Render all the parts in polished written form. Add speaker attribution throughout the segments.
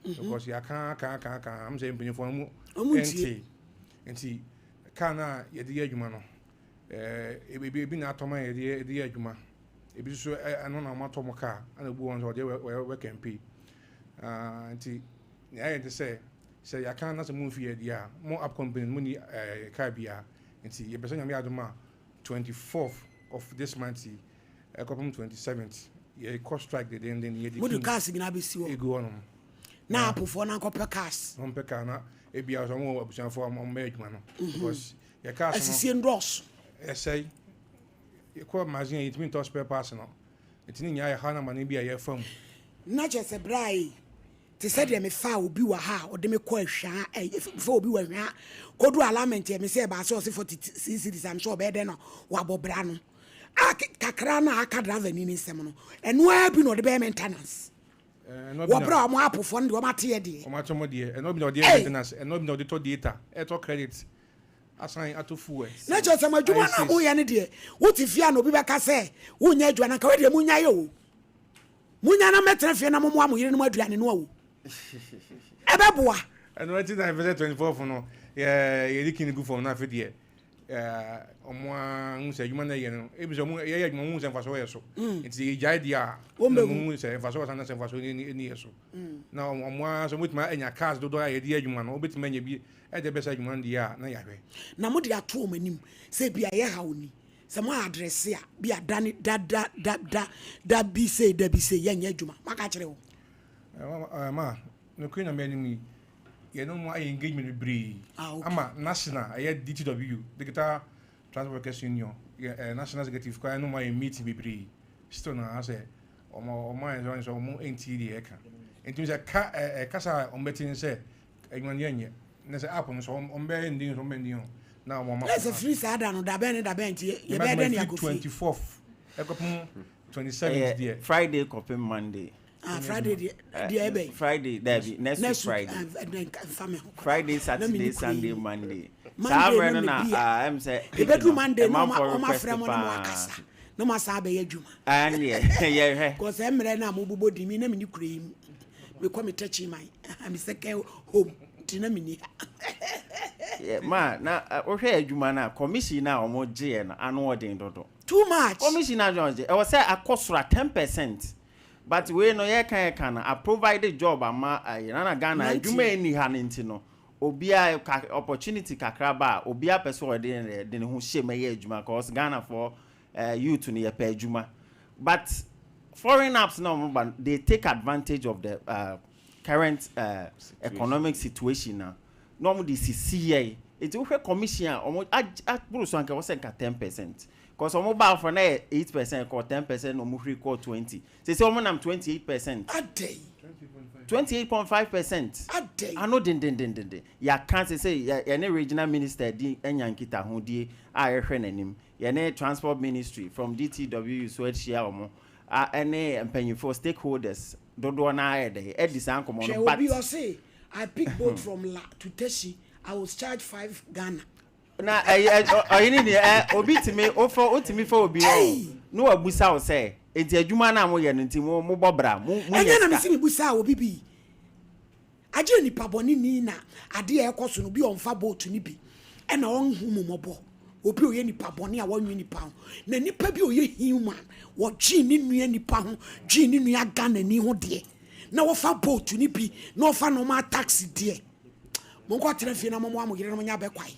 Speaker 1: because ya can I'm saying penny for mu enti kana ye de adwuma no ebi na atoma ye de adwuma ebi so ano na mato mo ka ana bu won so de we campaign enti ya ye say ya can na so mu fi dia mo up company mu ni ka bia enti ye beso nyame adoma 24th of this month ekopum 27th ye cost strike the then ye
Speaker 2: mo do cars gina be si wo
Speaker 1: ego on
Speaker 2: na apofo na nkopɛ cars
Speaker 1: on pe ka na ebia so mo abusanfo mo adwuma no because ye cars no
Speaker 2: asisi ndros
Speaker 1: say ye ko magazine it mean to spare parts no it ni nya ya hana man bia ye fam
Speaker 2: na che se brai te said me fa obi wa ha o de me ko ahwa fa obi wa hwa kodu alignment me say ba so 40 cc am sure be de no wa bobra no kakra na aka driver ni nsem no eno abi no de be maintenance wo bra mo apofo no de o mate de
Speaker 1: o mate mo de eno bi no de maintenance eno bi no de to data to credit assign ato fuel
Speaker 2: na cho sama djuma na mo ye ne de wo ti fia na obi be ka say wo nya adwa na ka we de mo nya ye o munya na metra fie na mo mo amuyire no aduane no awu ebe boa
Speaker 1: eno ati na 24 no ye dikin gu for na fe de omo nse adwuma na ye no ebi so mo ye adwuma mo nse faso ye so nti ye jai dia mo nse faso sana nse faso ni ye so na omo so mutima enya cars do ye di adwuma no obetima nya bi e de besa adwuma dia na ya hwe
Speaker 2: na mo de ato o manim se bia ye ha oni se mo address ya bia dani da bi se ye nya adwuma maka kire wo
Speaker 1: ma no kwina me anim ye no mo engagement bri ama national DTW digital transport workers union national executive kwa no mo meeting bri still na say omo so mo NTD e ka enti se ka kasa o meeting say enwan ye na say app no so o mbe ndin so mbe ndin na o mo
Speaker 2: let's free sada no da ben nti ye be den ya go
Speaker 1: 24th ekopum 27th there
Speaker 3: Friday kopim Monday
Speaker 2: Friday the
Speaker 3: Friday next Friday Friday Saturday Sunday Monday Saturday na am say
Speaker 2: the bedroom Monday no ma frem no akasa no ma sa be adwuma
Speaker 3: and yeah
Speaker 2: cause emre na mo bobo di mi na me ni kurem me come touch my am second home tina me ni
Speaker 3: yeah ma na o hwe adwuma na commission na o mo je na anu odin dodo
Speaker 2: too much
Speaker 3: commission na John e was say akosura 10%. But we no ye kan na a provided job ama na Ghana adwuma eni ha nti no obia opportunity kakra ba obia person de ne ho hye maye adwuma cause Ghana for youth no ye pa adwuma but foreign apps no they take advantage of the current economic situation now no the CCA it we commission omo so anka was 10%. Because omo ba for na 8% or 10% omo free call 20. Say omo nam 28%.
Speaker 2: A day.
Speaker 3: 28.5%.
Speaker 2: A day.
Speaker 3: I know den. Ya can't say any regional minister di enyankita ho die a ehwe nanim. Ya ne transport ministry from DTW so ehia omo. Any empanyfo stakeholders dodo na ayede. E disan komo no
Speaker 2: but you say I pick boat from La to Teshi. I was charged 5 Ghana.
Speaker 3: Na oyini ni obi timi ofo otimi fa obi no abusa o say enti adwuma na mo ye no nti mo bobra mo
Speaker 2: enya na misi mi busa obi bi aje ni paboni ni na ade e koso no bi onfa boat ni bi e na on hu mobo obi oye ni paboni a wonwe ni pa ho na nipa bi oye human wo gyi ni nua ni pa ho gyi ni nua Ghana ni ho de na wo fa boat ni bi na wo fa no ma taxi de mo ko tena fie na mo amogire no nya be kwai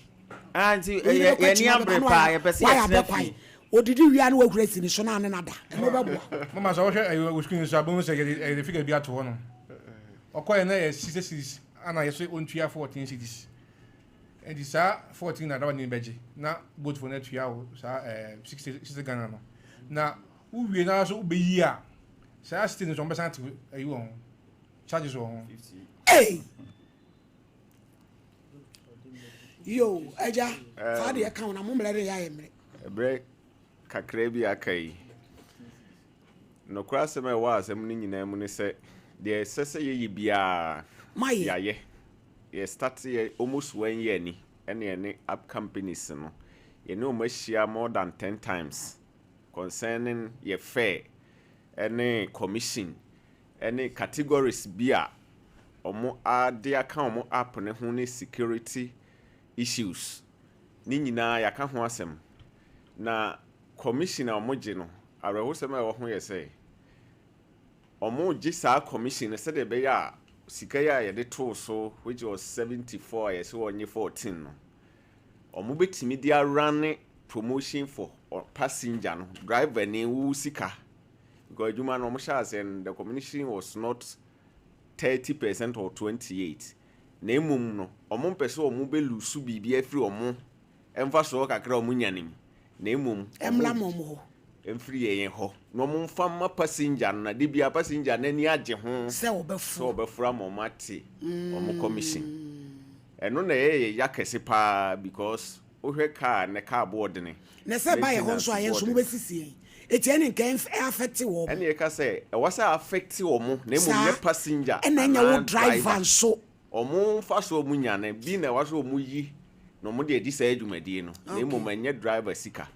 Speaker 3: anti ye ni abre pa ye pese ye
Speaker 2: odidi wia na wahurasi ni so na ne nada no be bo
Speaker 1: mama so wo screen so abon se ye figure bi ato ho no okoye na ye 66 ana ye so ontua 14 cities and this 14 na da ni beje na both for na tua o sa 60 Ghana no na uwie na so ubeyi a sa city so mbesa ati ayi won charges won
Speaker 3: 50
Speaker 2: hey yo aja fa de account na mo mlere ya yemre
Speaker 4: ebre kakra bi akai no kwase me wa asem ni nyina mu ne se de sese ye bia ya ye start ye almost 1 year ni ene app companies no ye no machia more than 10 times concerning ye fare any commission any categories bia omo ade aka omo app ne ho ne security issues ni nyina yaka ho asem na commissioner omo je no areho sem e wo ho ye say omo je sa commission se de be ya sika ya ye de to so which was 74 yes onye 14 no omo betimi dia run promotion for passenger no driver ni wu sika because juma no omo sha and the commission was not 30% or 28 na emum no omo pese omo be lusu bibia free omo emfa so kakra omo nyanim na emum
Speaker 2: emla momo
Speaker 4: emfiri ye ho no omo mfa ma passenger na de bia passenger na ni age ho
Speaker 2: se
Speaker 4: obefura omo ate omo commission eno na ye yakese pa because ohwe car ne car board ne
Speaker 2: na se ba ye ho so ayen so mo besisi etiene nkan affect wo
Speaker 4: ene ye ka say e wasa affect wo mo na emum ne passenger
Speaker 2: ene nya wo driver so
Speaker 4: omo mfa so omo nya na bi na waso omo yi no mo de edi sa adwumadie no na emum anya driver sika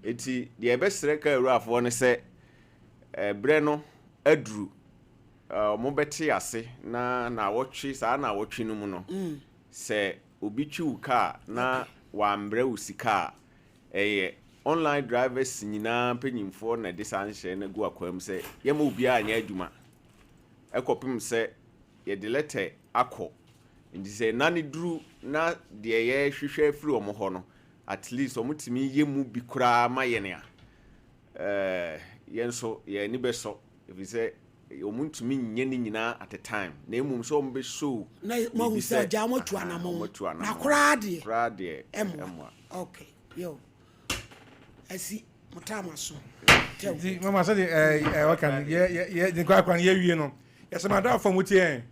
Speaker 4: eti de ebesere ka awurafo ne se bre no aduru omo beti ase na wotwe sa na wotwe no mu no se obi twi car na wa mbre usika online drivers nyina panyimfo na disanhye na gu akwam se yema obi anya adwuma ekopim se ye de letter akọ ndi se nani duru na de ye hwehwe afiri omo ho no at least omo timi yemu bi kura ma ye ne a yenso ye ni beso if say omo ntumi nye ni nyina at a time na emum so omo be show
Speaker 2: na mo hu se ja mo tu anamo na kura de
Speaker 4: emwa
Speaker 2: okay yo asi mutama so
Speaker 1: di mama say wakan ye ni kwa ye wie no yesema da for mutie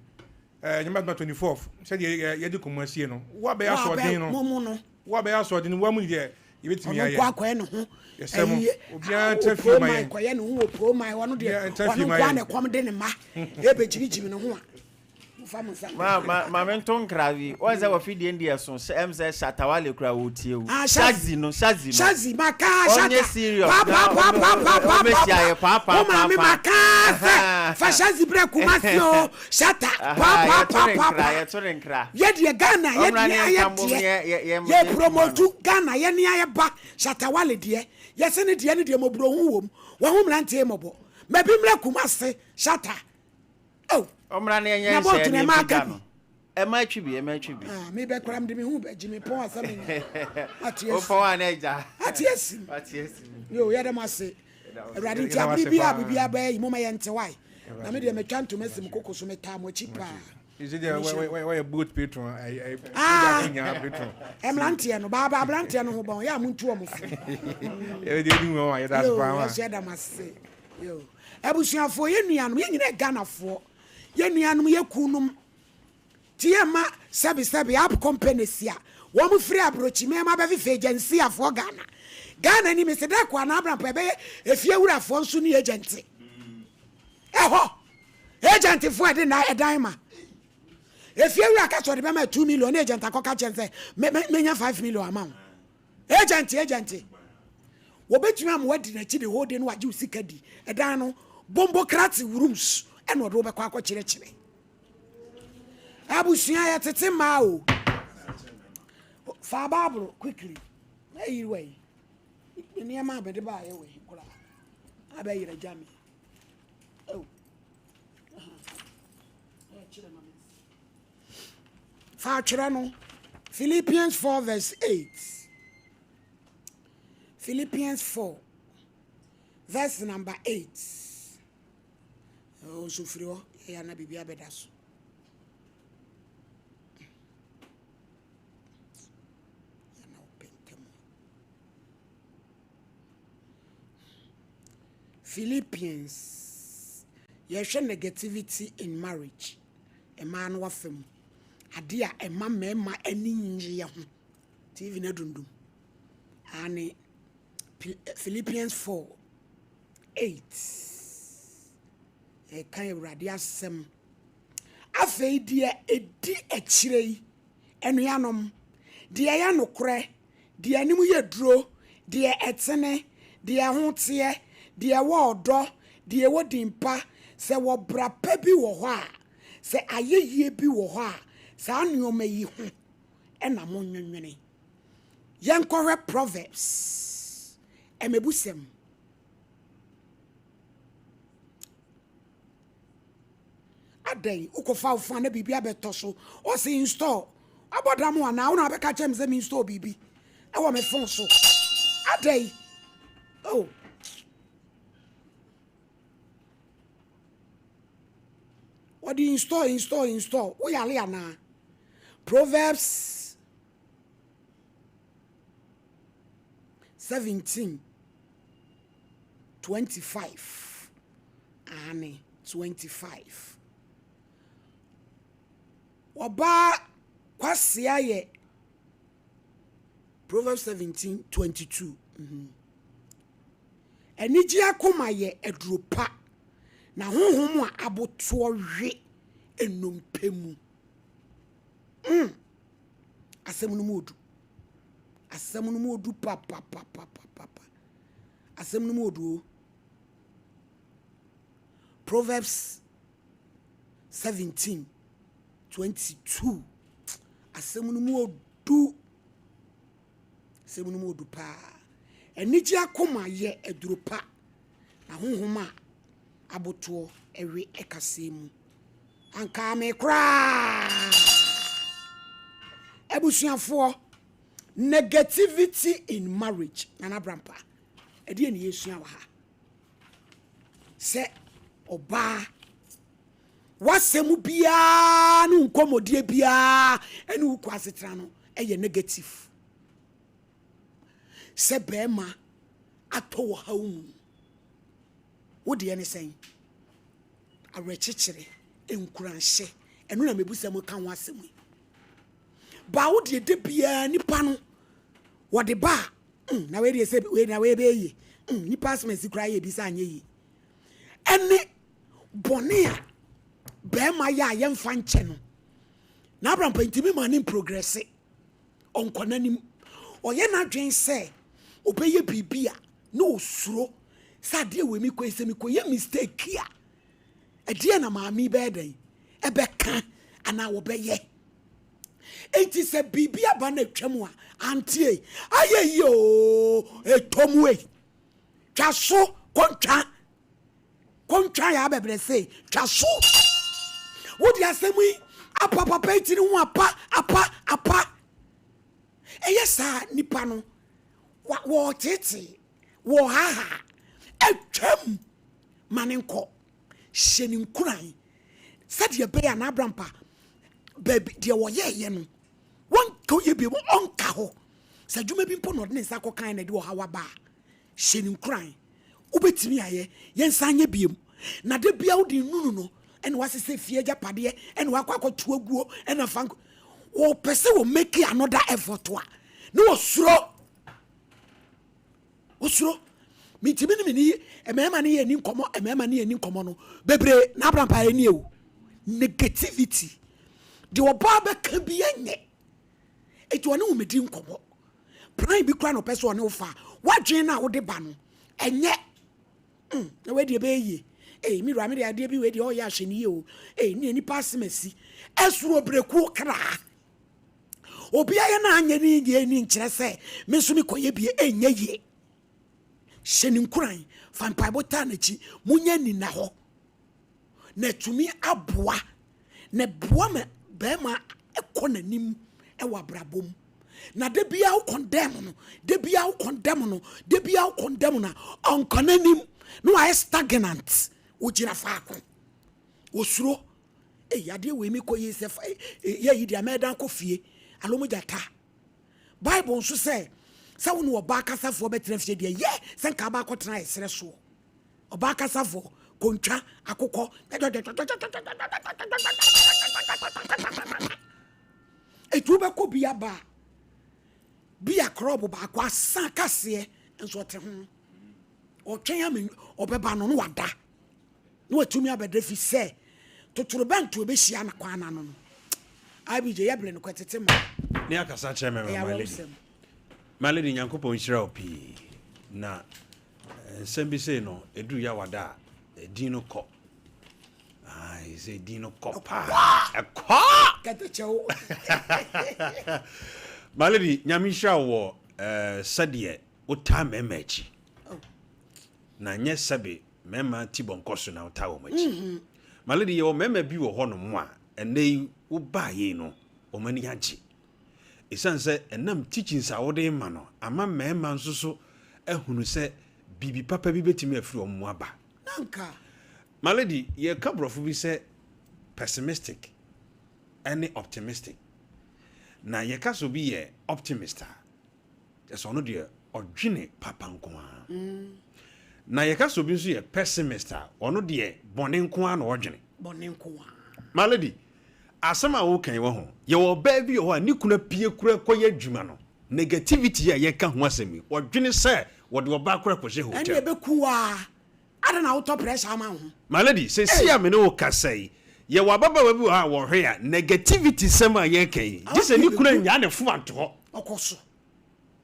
Speaker 1: nyama 24th say ye di komasie no wa be aso den no wa be aso den wa mu de yebetimi aye
Speaker 2: kwa no ho
Speaker 1: yesem obi an tafi mai
Speaker 2: kwa ye no ho pro mai wono de wono kwa ne kom de ne ma e be jigijimi no ho
Speaker 3: ma menton kravi o za wa fidi ndia so mz shatawale kra wotie o shazi
Speaker 2: maka
Speaker 3: onye serious pa mesia pa
Speaker 2: maka fa shazi bre kumasio shata pa
Speaker 3: ya torenkra
Speaker 2: ye de Ghana ye promote Ghana ye ne aye ba shatawale de ye se ne de mobro hu wom wa hu mrante mobo mabi mra kumase shata oh
Speaker 3: omra na enye se ni bida no e ma twibi
Speaker 2: me be kram de me hu be jimi pon asam ni
Speaker 3: ati o pon ana eja
Speaker 2: ati esi yo ya dem ase awrade ti abibia ba yi mo ma ye nte wai na me de me twanto mesim kokoso me ta mo chipa
Speaker 1: is it why boat patron I patron
Speaker 2: emlantie no baba blantie no ho bon ya muntu o mo fu
Speaker 1: e de ni mo ya das pa
Speaker 2: ya dem ase yo abusuafo ye nuanom ye nyina Ghanafoɔ ye nuanom ye kunum tiema sabi app company sia wo mu free abrochi me ma ba fi agency afo Ghana ni me se da kwa na abran pa be efie wurafo nso ni agent eho agent fo de na edan ma efie wura ka so de be ma 2 million agent akoka chense menya 5 million amount agent wo betumi am wadi na chi de hold no waje usika di edan no bombo krati rooms eno do be kwa akokire abusua ya tete ma o fa babro quickly hey way ni ma be de ba ye we kura abayira jami oh fa chira no Philippians 4 verse 8 Philippians 4 verse number 8 oh sufrio ya na bibia bedaso Philippians yeshe negativity in marriage a man wafem adia e mama ani nje ho tv na dundum ani Philippians 4:8 e kan awrade asem afei die edi akirei enu yanom die ya nokre die anim ye duro die etene die hotie die wodo die wodimpa se wo brapa bi wo ho a se ayeye bi wo ho a saa nneoma yi ho na mo nwenwene yenkore Proverbs emebusem adai ukofa ufa na bibia beto so o se install abodamu ana una be ka chem se me install bibi e wo me phone so adai oh what do you install we yale ana Proverbs 17:25 and 25 Oba kwasia ye Proverbs 17:22 Eniji akoma ye edropa na honhom a aboto hwe enompemu asem no modu papa asem no modu Proverbs 17:22 asem no modu pa eniji akoma ye edropa na honhom a aboto ewe ekasemu anka me kra ebusuafo negativity in marriage nana brampa edi eni yesua wa ha se oba wasemu bia no nkomodie bia eni uko asetra no eye negative se bema ato ha umu wodi ene sen awrechichere enkuranhye eno na mebusam kan wasemu ba wodi de bia nipa no wodi ba na we de se we na we be yi nipa asmesi kra ye bi sa anye yi ene bone a be ma ya ye mfa nche no na Abraham pantimi ma ni progress onkonanim oye na dwen se obeye bibia na osuro sade we mi ko ese mi ko ye mistake ya edie na maami be den ebe kan ana wo be ye enti se bibia ba na twam a antie aye yo etomwe twaso kontwa ya bebre se twaso wodi asemi apa peti ni ho apa eyesa nipa no wo tete wo haha etwam manenko shenin kuran sadia be ya na Abrampa baby de wo ye no won ko ye bi mo onka ho sa dwuma bi mpo no de nsa kokan na de wo hawa ba shenin kuran ubetimi aye yensanye biem na de bia wo di nunu no ene wasese fie japade ene wakwakoto aguo ene fanko wo pese wo make another effort wa no osuro mitimi ni emema ni ye ni nkomo no bebre na Abrampa eni ewu negativity de oba be ka bi enye etu one wo medi nkomo pran bi kra no pese one wo fa wadwen na wo de ba no enye na we de be yi mi ro ame de ade bi we de o ya hwe ni o ni pass mesi esuro breku kra obi aye na anye ni ye ni nkire se me so mi koye bi enye ye shenin kuran fampa bota na chi munya ni na ho na tumi aboa na boa me be ma ekonanim e wa brabom na de bia wo condemn na onkonanim no I stagnant wo gira faako wo suro ade we mi koye se ye yi dia medan ko fie alomo jata Bible nso say sa wo no oba kasafo betra fie de ye se nka ba akotena esere so oba kasafo kontwa akokọ etu be ko bia ba bia krobo ba kwa san kase enso te ho otwen am obeba no no wada no watumi abede fi se totoro bantu obehia na kwa na no abije yeble no kwetete ma
Speaker 5: ne akasa che me maledi nyankopon hira opi na sembi se no edu ya wada edin no ko I say Dino Copa.
Speaker 2: Get the show.
Speaker 5: My lady, Nyamisha wo sadie uta memechi. Na nye sabe mema tibon koso na uta wo machi. My lady, yo meme bi wo hono mo a ene wo ba ye no o mani agye. Esan se enam teaching sa wo de ma no ama mema nsoso ehunu se bibi papa bi betimi afiri o mo aba.
Speaker 2: Nanka.
Speaker 5: My lady, ye kabrofo bi se pessimistic and optimistic. Na ye kaso bi ye optimista. Eso no de odwene papa nko a. Na ye kaso bi so ye pessimista. Ono de bone nko a na odwene.
Speaker 2: Bone nko a.
Speaker 5: My lady, asema wo kan wo ho. Ye wo ba bi ho a ni kuna pie kura koye adwuma no. Negativity ya ye ka ho asemi. Odwene se wo de oba kura kwohye hotel.
Speaker 2: Ene be kuwa. Ada na auto pressure ma ho.
Speaker 5: My lady, say see am no kasai. Ye wa baba wa bi ha wo hwe a negativity sema ye kan. This ani kuna nya ne fu anto.
Speaker 2: Okoso.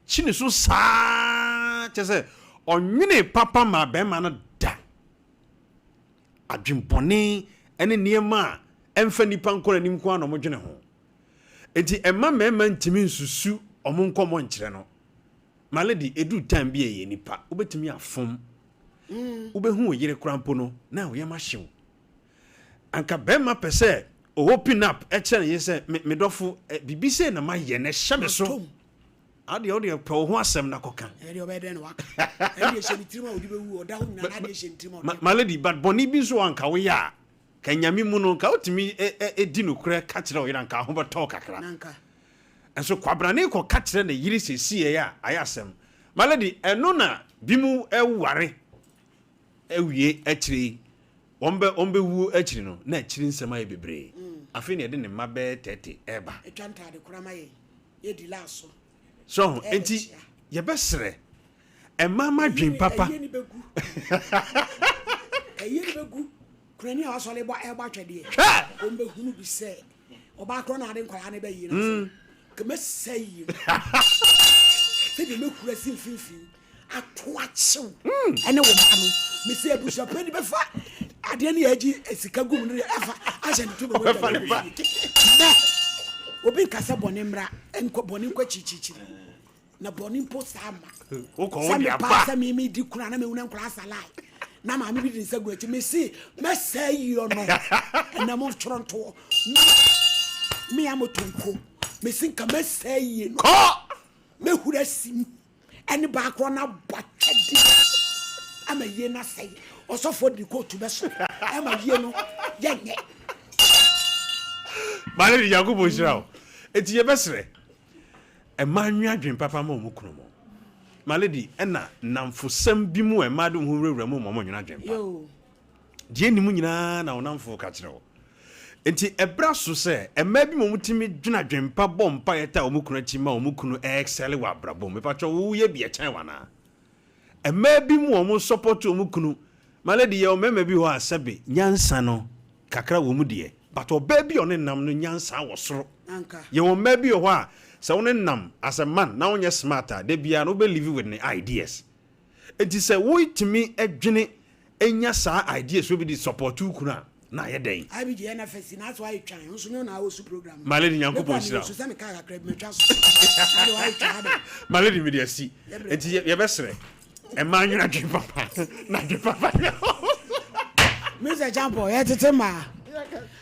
Speaker 5: Chini so sa chese onwene papa ma be ma no da. Adwembone ene niema emfa nipa nkora nim kwa no modwene ho. Enti emma mema ntimi nsusu omo nkomo nkyere no. My lady, edu time bi ye nipa obetimi afom. Ubehu yire krampo no na wo yema hyew. Anka bema pese o open up e chere ye se me dofo bibi se na ma ye na hye me so. Ade pe ho asem na koka.
Speaker 2: Ade obede na waka. Ade hye bitirima odi bewu oda ho na ade hye ntirima.
Speaker 5: My lady, but boni bi so anka wo ya. Ka nyame mu no ka otimi di no kure ka kire wo yira anka ho beto kakra.
Speaker 2: Nanka.
Speaker 5: Enso kwabrane ko ka kire na yiri sesi ya ayasem. My lady, eno na bimu eware ewie akiri ombe wu akiri no na akiri nsema ye bebre afi ne de ne mabe 30 eba
Speaker 2: etwanta de kurama ye di laso
Speaker 5: so enti ye besere e mama dwen papa
Speaker 2: ye ni begu kurani a wasole eba twede ombe hunu bi se oba kro na de nkwala ne ba yi na kema sei se de mekura sin finfin atoachew ene wo ba no me se abusa pani be fa ade ne yaji esika gum ne afa aje ne tubo be fa na obi kasa bone mra enko bone nkwa chichichi na bone mpo sama
Speaker 5: o ko woni aba
Speaker 2: sa mi di kuna na me wuna nkwa salai na ma mi bi din sagu achi me se me say yo no na mo chronto me amotonko me sinka me say ye no me hura sim eni ba kro na batedi ama ye na say osofo di ko tu be so ama ye no yenye
Speaker 5: male di yakubo shirawo eti ye besere e manwa adwen papa ma omukunu mo male di ena namfosam bi mu e madu hu rewura mu mo nwena adwen pa
Speaker 2: yo
Speaker 5: die ni mu nyina na onamfo ka kirewo enti ebra so se ema bi mo mutimi dwena adwen pa bompa yeta omukunu achi ma omukunu excel wa brabo me pa cho wo ye bi e chan wana ema bi mu omo support omukunu male di ye o mema bi ho asabe nyansa no kakra wo mu de but oba bi one nam no nyansa wo soro
Speaker 2: anka
Speaker 5: ye wo ma bi ho a se wo nam as a man na wonye smarter de bia no be live with the ideas enti se wo itimi adwene enya sa ideas we be di support ukuna na ye den
Speaker 2: abi je na fesi na so ayi twan nso no na awosu program
Speaker 5: maledi nyankopon sira
Speaker 2: so se me ka kakra me twa so ade wa twa
Speaker 5: maledi media si enti ye besere e ma nwuna dwen papa na dwen papa
Speaker 2: Mr. Jambo ye tete ma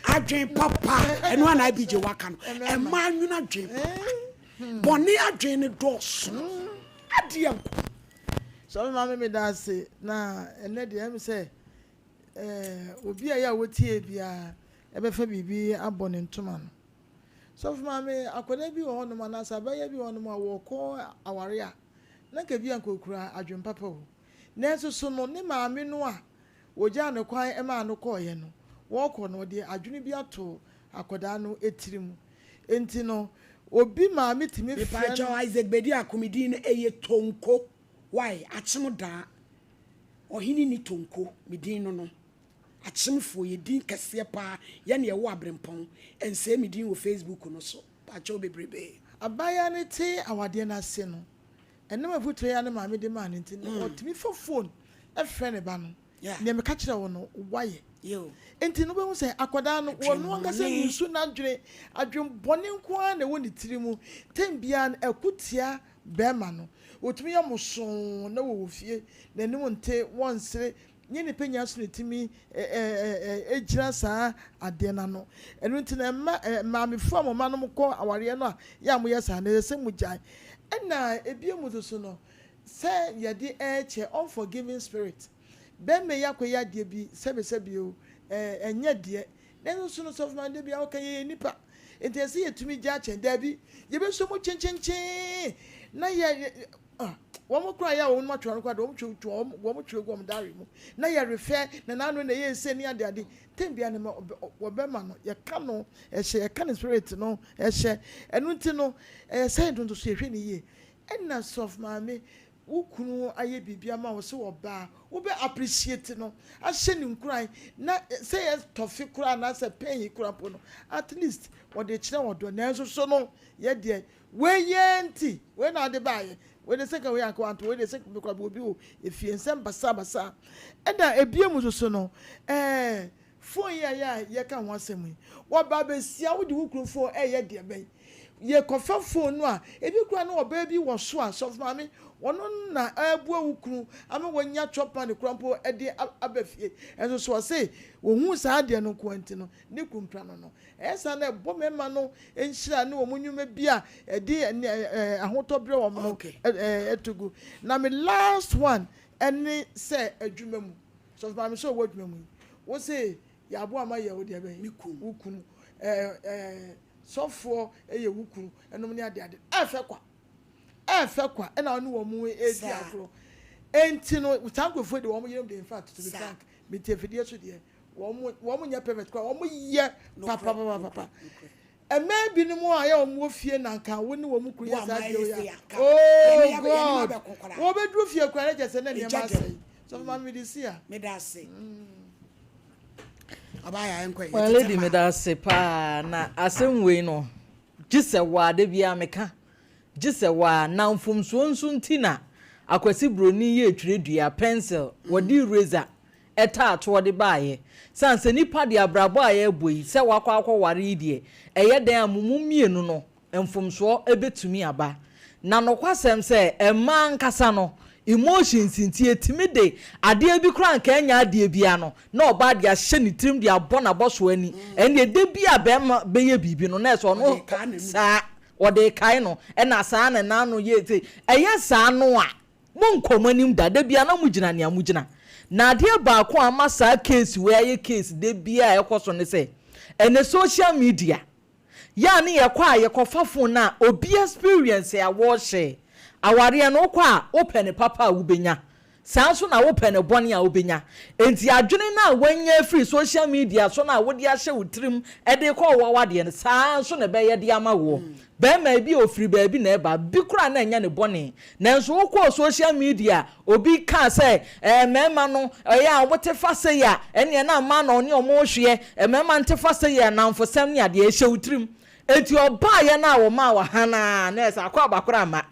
Speaker 2: adwen papa eno ana abi je waka no e ma nwuna dwen boni adwen ne dos ade am
Speaker 6: so mama me da se na ene de am say obi aya wotie bia e be fa bibi abone ntoma no so mama akoda bi wo no ma na sabaya bi wo no ma wo ko aware a na ka bi ankokura adwen papa wo na so no ne maame no a woja ne kwan e ma no ko ye no wo ko no de adwene bi ato akoda no etirim enti no obi maame timi
Speaker 2: fe pa cho Isaac bedi akomidi ne eye tonko why achim da ohini ni tonko midin no achimfo ye din kase pa ye ne wo abrempon ense midin wo Facebook no so pa cho bebrebe
Speaker 6: abaya ne te awade na se no enema futo ya ne maame de man enti no otimi fo phone e frɛ ne ba no ne me ka kire wo no waye
Speaker 2: yo
Speaker 6: enti no be say akoda no wono anga say nsu na adwen bone nko a na woni tirimu tembia na akutia bema no otumi ya muso na wo fie na nim nte wonsere nye ne penya so netimi ejira saa ade na no enu nti na ma me fo mo manom ko aware no a ya mo yesa na se mu jan na ebie mu so no say ye de eche unforgiving spirit ben me yakoya de bi sebe o enye de na so no so man de bi akaye nipa enti ese yetumi gya chen da bi ye be so mu chenchenchen na ye womo kura ya womo atwa no kwa do womo twe gom dare mu na ye refer na nanu na ye se ni ade tembia ne wo be ma no ye ka no ye ka ne spirit no enu nti no say ndo so ehwe ni ye enna sof maame ukunu aye bibia ma wo se wo ba wo be appreciate no ahye ni nkuran na say yes tofi kura na say pen kura po no at least wo de kire wo do na so no ye de we yenti we na de ba ye we de seka we akwanto we de seka be kwa obi o efie nsem basa eda ebie mu so no phone ya ye ka ho asem wo ba be sia wo de ukunu phone ye de ben ye kofa phone no a ebi kura no oba bi wo so a so mami wono na abu ukunu ama wonya chopa ne krampo e de abafie enso so say wo hu sa de no kwanti no ne kumpra no esa na bo mema no enhira ne wo munyuma bia e de ahotobre wo no etugu na me last one any say adwuma mu so mami so wo adwuma mu wo say ya abo ama ye wo de be ukunu sofo eye wukuru enom ne ade efe kwa na onu wo mu edi agro enti no tankofo de wo mu yem de in fact to be frank me tefidie so de wo mu nya perfect kwa wo mu ye papa maybe no mo aye wo mu ofie na nka wo ne wo mu kuru ya sa de ya oh god wo be dru fie kwa je se na ne ma sai so ma me di sia
Speaker 2: me da se abaya enkwa ye
Speaker 7: well lady me da se pa na asemwe no gise wa de bia meka gise wa na mfumso nsuntina akwasi broni ye twerɛdua pencil wodi eraser eta ato de baaye sanse nipa de abrabo aye boi se wakwa ware die eye dan amumu mienu no mfumso ebetumi aba na nokwasem se ema nkasa no emotions ntie timide ade bi kura nka anya ade bia no na oba de ahye ni trim de abona boso ani ene de bia be ye bibi no na so no sa ode kai no na sa na nanu ye te eye sa no a mo nkomanim da bia na mugina ne amugina na ade ba ko amasa case we aye case de bia ekoso ne se ene social media ya ne ye kwa ye kofafo na obi experience ya wo share aware no kwa open papa ubenya sanso na open bone a ubenya enti adwene na wanya free social media so na wodi ahye wutrim ede ko wawade ne sanso na be ye de amawo be ma bi ofiri ba bi na eba bi kura na nya ne bone nanso wokọ social media obi ka say mema no ya wote fase ya ene na ma na oni omo hwe mema nte fase ya na mfosem ne ade ehye wutrim enti oba ye na wo ma wa hana na esa akwa bakura ma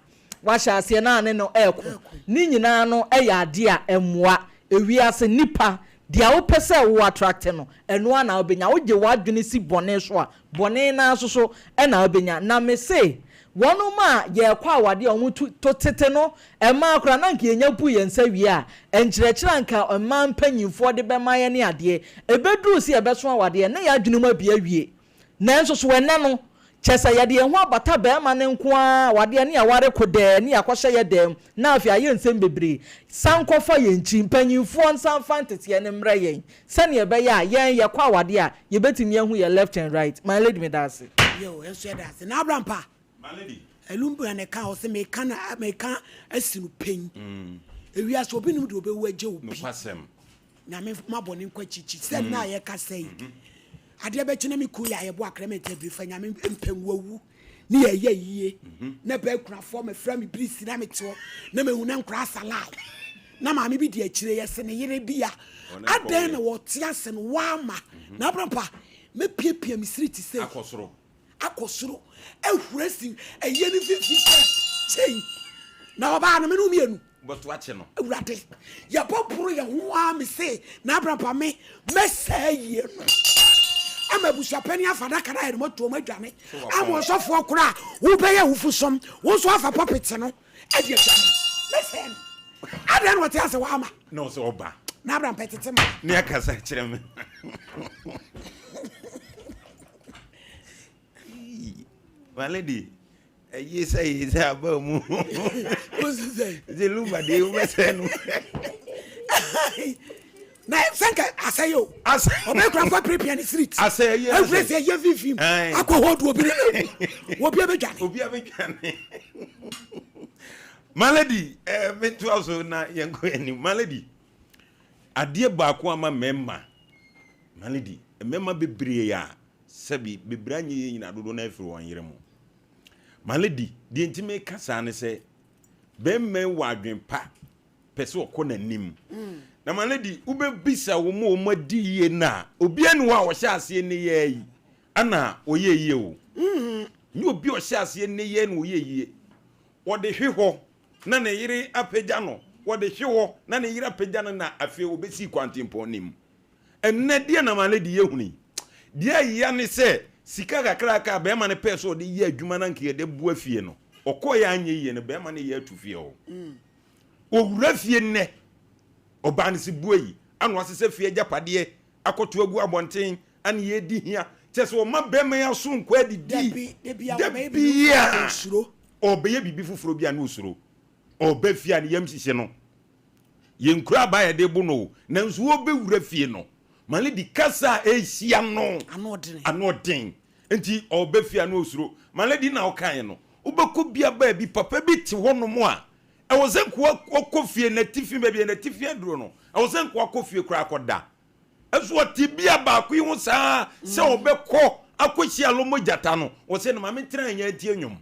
Speaker 7: washa asie na ne no eko ni nyina no eya ade a emmoa ewiase nipa dia wo pese wo attract no eno ana obenya wo je wadwene si bone so a bone na so na obenya na me say wonu ma ye kwa awade o mu to tete no ema akura na nka enya pu ye nsa wi a enkyerechira nka ema mpanyimfo de be maye ne ade ebeduru si ebeso awade na ya adwene ma bia wie na enso so ene no chesa yade ye ho abata be ma ne nko a wade ne aware kodɛ ne akwahye ye dem na afia ye nsem bebre sankofa ye nchi mpanyimfo nsan fantasy ne mra yen sane ye be ya yen ye kwa wade a ye betimi ye hu ye left and right my lady me dance
Speaker 2: yo enso dance na abrampa
Speaker 5: my lady
Speaker 2: elumbu ne ka o se me kan asinu pen ewia so obi nim de obewu agye obi
Speaker 5: no pasem
Speaker 2: na me mabone nkwachichi se na ye ka sei ade be chine me ku ya ye bo akrement abi fa nya me mpenwawu ni ye yie na ba kurafo me fra me brisi na me to na me hu na nkra salad na ma me bi di akire ye se ne yere bia adan na wo tia se no wa ma na brapa me piepie me street se akosoro ehurasi eye ni 50 chain na oba na me no mienu
Speaker 5: but watch no
Speaker 2: Urade. Ya popuru ya ho me say na brapa me say ye no. Ama busapani afada kana e mo to ma dwane. Ama osofo kora wo be ya wufusom. Wo so afa puppet no. E de dwane. Me say. Adan what ya say wa ama.
Speaker 5: no so oba.
Speaker 2: Na brapa petete ma.
Speaker 5: Ne akasa kire me. My lady, you say it's about mu.
Speaker 2: What's it say?
Speaker 5: The lumba de o mesenu.
Speaker 2: Na sanka asayo.
Speaker 5: Asa.
Speaker 2: Obe kura kwa prepare the street.
Speaker 5: Asayo.
Speaker 2: Every say you vivim. Akọ hold obi. Obi abedwane.
Speaker 5: Obi abedwane. My lady, me too also na yenko eni. My lady. Adie baako ama memma. My lady, memma bebree ya. Sebi bebranye nyina dodo na afiri won yere mu. My lady, the intime kasa ne se bemme wadwen pa pese okọ nanim. Na my lady, ube bisa wo mo di ye na obi anu a wo hya ase ne ye yi ana oye ye o. Ni obi o hya ase ne ye na oye ye. Wo de hweho na ne yere apagya no. Wo de hweho na ne yere apagya no na afi obesi kwantempo nim. Enne de na my lady ye huni. Dia ya ne se sika kakraka be ma ne peso de ye adwuma na nke de bu afie no okoye anye ye ne be ma ne ye atufie o owura fie ne oba ne se buayi anu asese fie japade akoto agu abonten an ye di hia chese o ma be ma ya so nkwa di de bia usuro obe ye bibi fufuro bia na usuro obe fie ne yam hihye no ye nkura ba ye de bu no na nso obe wura fie no mali di kasa ehia no anodin enti obefia no osuro mali di na okan no ubeko bia ba bi papa bi ti hono mo a e wo zenko akofie na tifi ba bi na tifi aduro no e wo zenko akofie kura akoda ezo ti bia ba ko yi ho saa se obeko akohia lo mojata no wo se no ma mentran anya ti enwum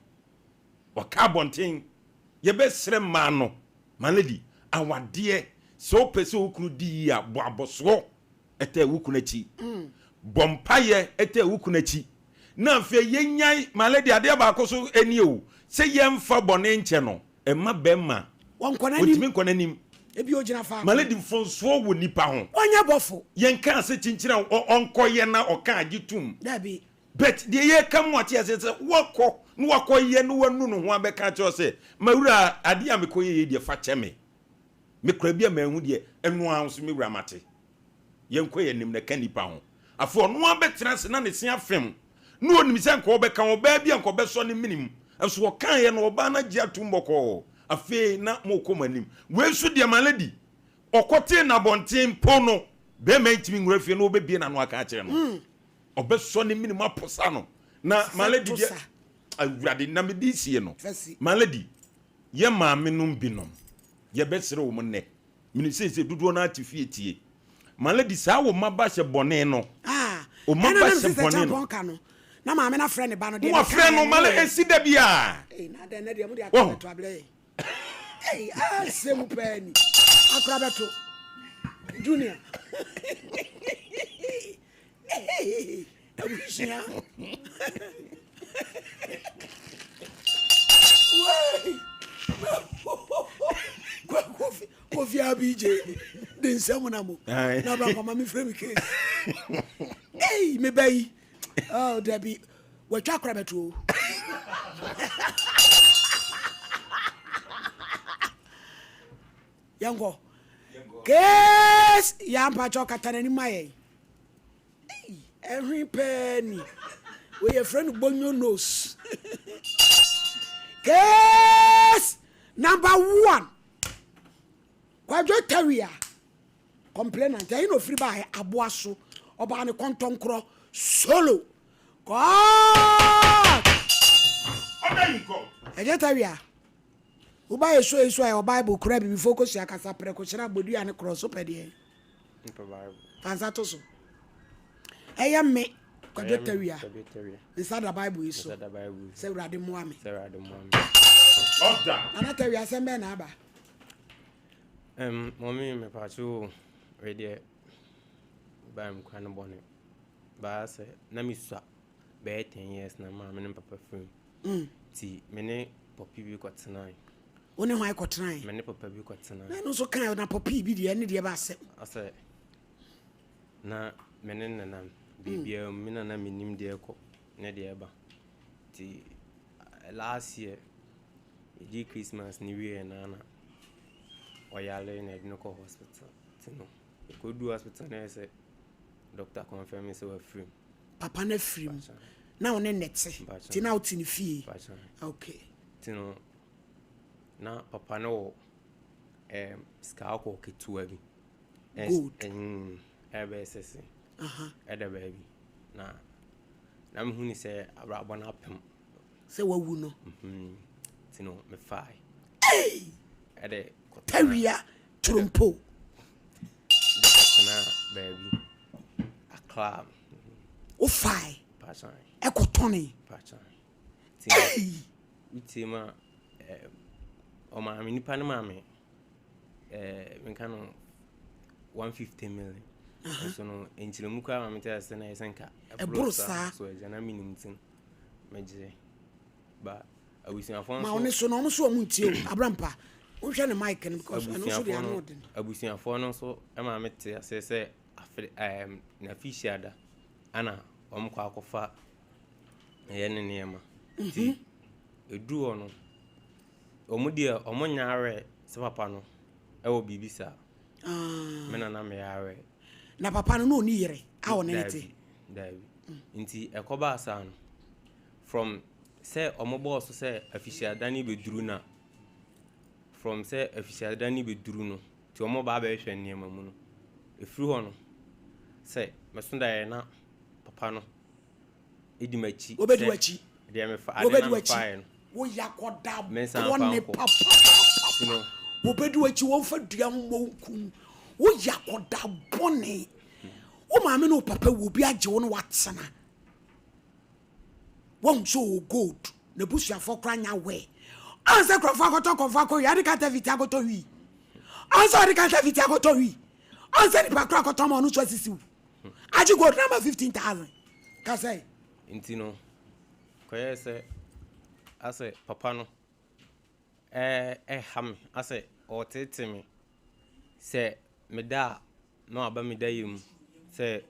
Speaker 5: wa carbontin ye be sre ma no mali di awade so pese okunu di ya bo aboso ete wukunachi bompaye ete wukunachi na fe yenyan maladi ade ba akoso eni o se yemfa bone nche no emma bemma otimi konanim
Speaker 2: ebi ogina fa
Speaker 5: maladi mfonso wo nipa ho
Speaker 2: onya bofo
Speaker 5: yenka se chinchira onkoye na oka agitum
Speaker 2: dabi
Speaker 5: bet de ye kam wati ase wako no wakoye no wanu no ho abeka cho se mawura ade amekoye ye de fa cheme me kura bia mahu de enu anso me wura mate yenko ye nim na kanipa ho afo no abetena se na ne se afem no onim se nko obeka oba bia nko beso ne minim enso wo kan ye no oba na gia tumboko afi na mokomanim wesu de maladi okote na bonten pono be ma ntimi ngura fie no obebie na no aka kire no obeso ne minim aposa no na maladi de awurade na medi sie no maladi ye maame no binom ye besere wo ne minisese dudu na atifie tie maladi sa wo maba hye bone no o maba hye bone
Speaker 2: no na maame na friend ba no de
Speaker 5: wo friend no mala esi da bia
Speaker 2: na de na de mo de akọ to abele semu pani akra beto junior abushia Kofi abije de nsemu na mo na ba mama mi frame ke me bayi oh debi we twa akra beto yango kes yampa chokatana ni maye every penny we your friend bonyo nose kes number 1 kwajo taria complainant you know free by aboaso oba ne kontonkro solo god
Speaker 5: oda God
Speaker 2: eje taria uba yeso your bible kura bi focus ya kasa pre ko kira bodu ane cross so pede
Speaker 3: bible
Speaker 2: fansa to so me kwajo taria inside the bible is so say urade moame
Speaker 5: oda
Speaker 2: ana taria sembe na aba
Speaker 8: mommy me pacho ready bam kwan bone ba se na mi swa be 10 years na ma me papa film ti me ne popi bi ko tena
Speaker 2: One why kotran.
Speaker 8: Me ne papa bi kotena.
Speaker 2: Na no so kan na papa bi de ne de ba asem.
Speaker 8: Ase na me ne nanam bibia me nana menim de ekọ ne de eba. Ti last year di Christmas ni we na oyale na de no ko hospital. Ti no. Ko do hospital na say doctor confirm say we free.
Speaker 2: Papa na free. Na one netse. Ti na uti ni fie. Okay.
Speaker 8: Ti no na papa no ska ko ketua bi.
Speaker 2: Good.
Speaker 8: SSC. Eda baby. Na me hu ni say abrabo na apem.
Speaker 2: Say wawu no.
Speaker 8: Ti no me fai.
Speaker 2: Hey!
Speaker 8: Ede
Speaker 2: Tawia trumpo.
Speaker 8: Na baby. A club.
Speaker 2: O fai.
Speaker 8: Passion.
Speaker 2: Ekotoni.
Speaker 8: Passion.
Speaker 2: Hey!
Speaker 8: Utima o ma me nipa na ma me me kan 150 million. So no enchilemu kwa ma me tell say na yesenka.
Speaker 2: Ebrosa.
Speaker 8: So e na minim tin. Meje. Ba abusiafo
Speaker 2: Ma one so no mo so omuntie o abrampa. Wo hwe ne mic no because I know so dey know den.
Speaker 8: Abusiafo no so e ma me tell say na fishiada ana omkwa akofa ye ne nema. Ti edu ono omudie omonyare se papa no e wo bibisa me na me yare
Speaker 2: na papa no ni yere a wo ne te
Speaker 8: David nti ekoba asa no from say omobo so say official dani beduru na from say official dani beduru no ti omoba ba ehwe nema mu no efiri ho no say mesunda ye na papa no edimachi
Speaker 2: obeduachi
Speaker 8: de me fa ade na fa
Speaker 2: wo yakoda
Speaker 8: one
Speaker 2: ne papa wo beduachi wo fa dua mo nkum wo yakoda bone wo maame no papa wo bi age wo no watsena wo so good na busuafo kranya we anse krofo ko ya de kata viti akoto wi anse de kata viti akoto wi anse ni pakra akoto mo no so asisi age go number 15,000 ka say
Speaker 8: intino koye se ase papa no ham ase o tete me se meda no aba meda yim se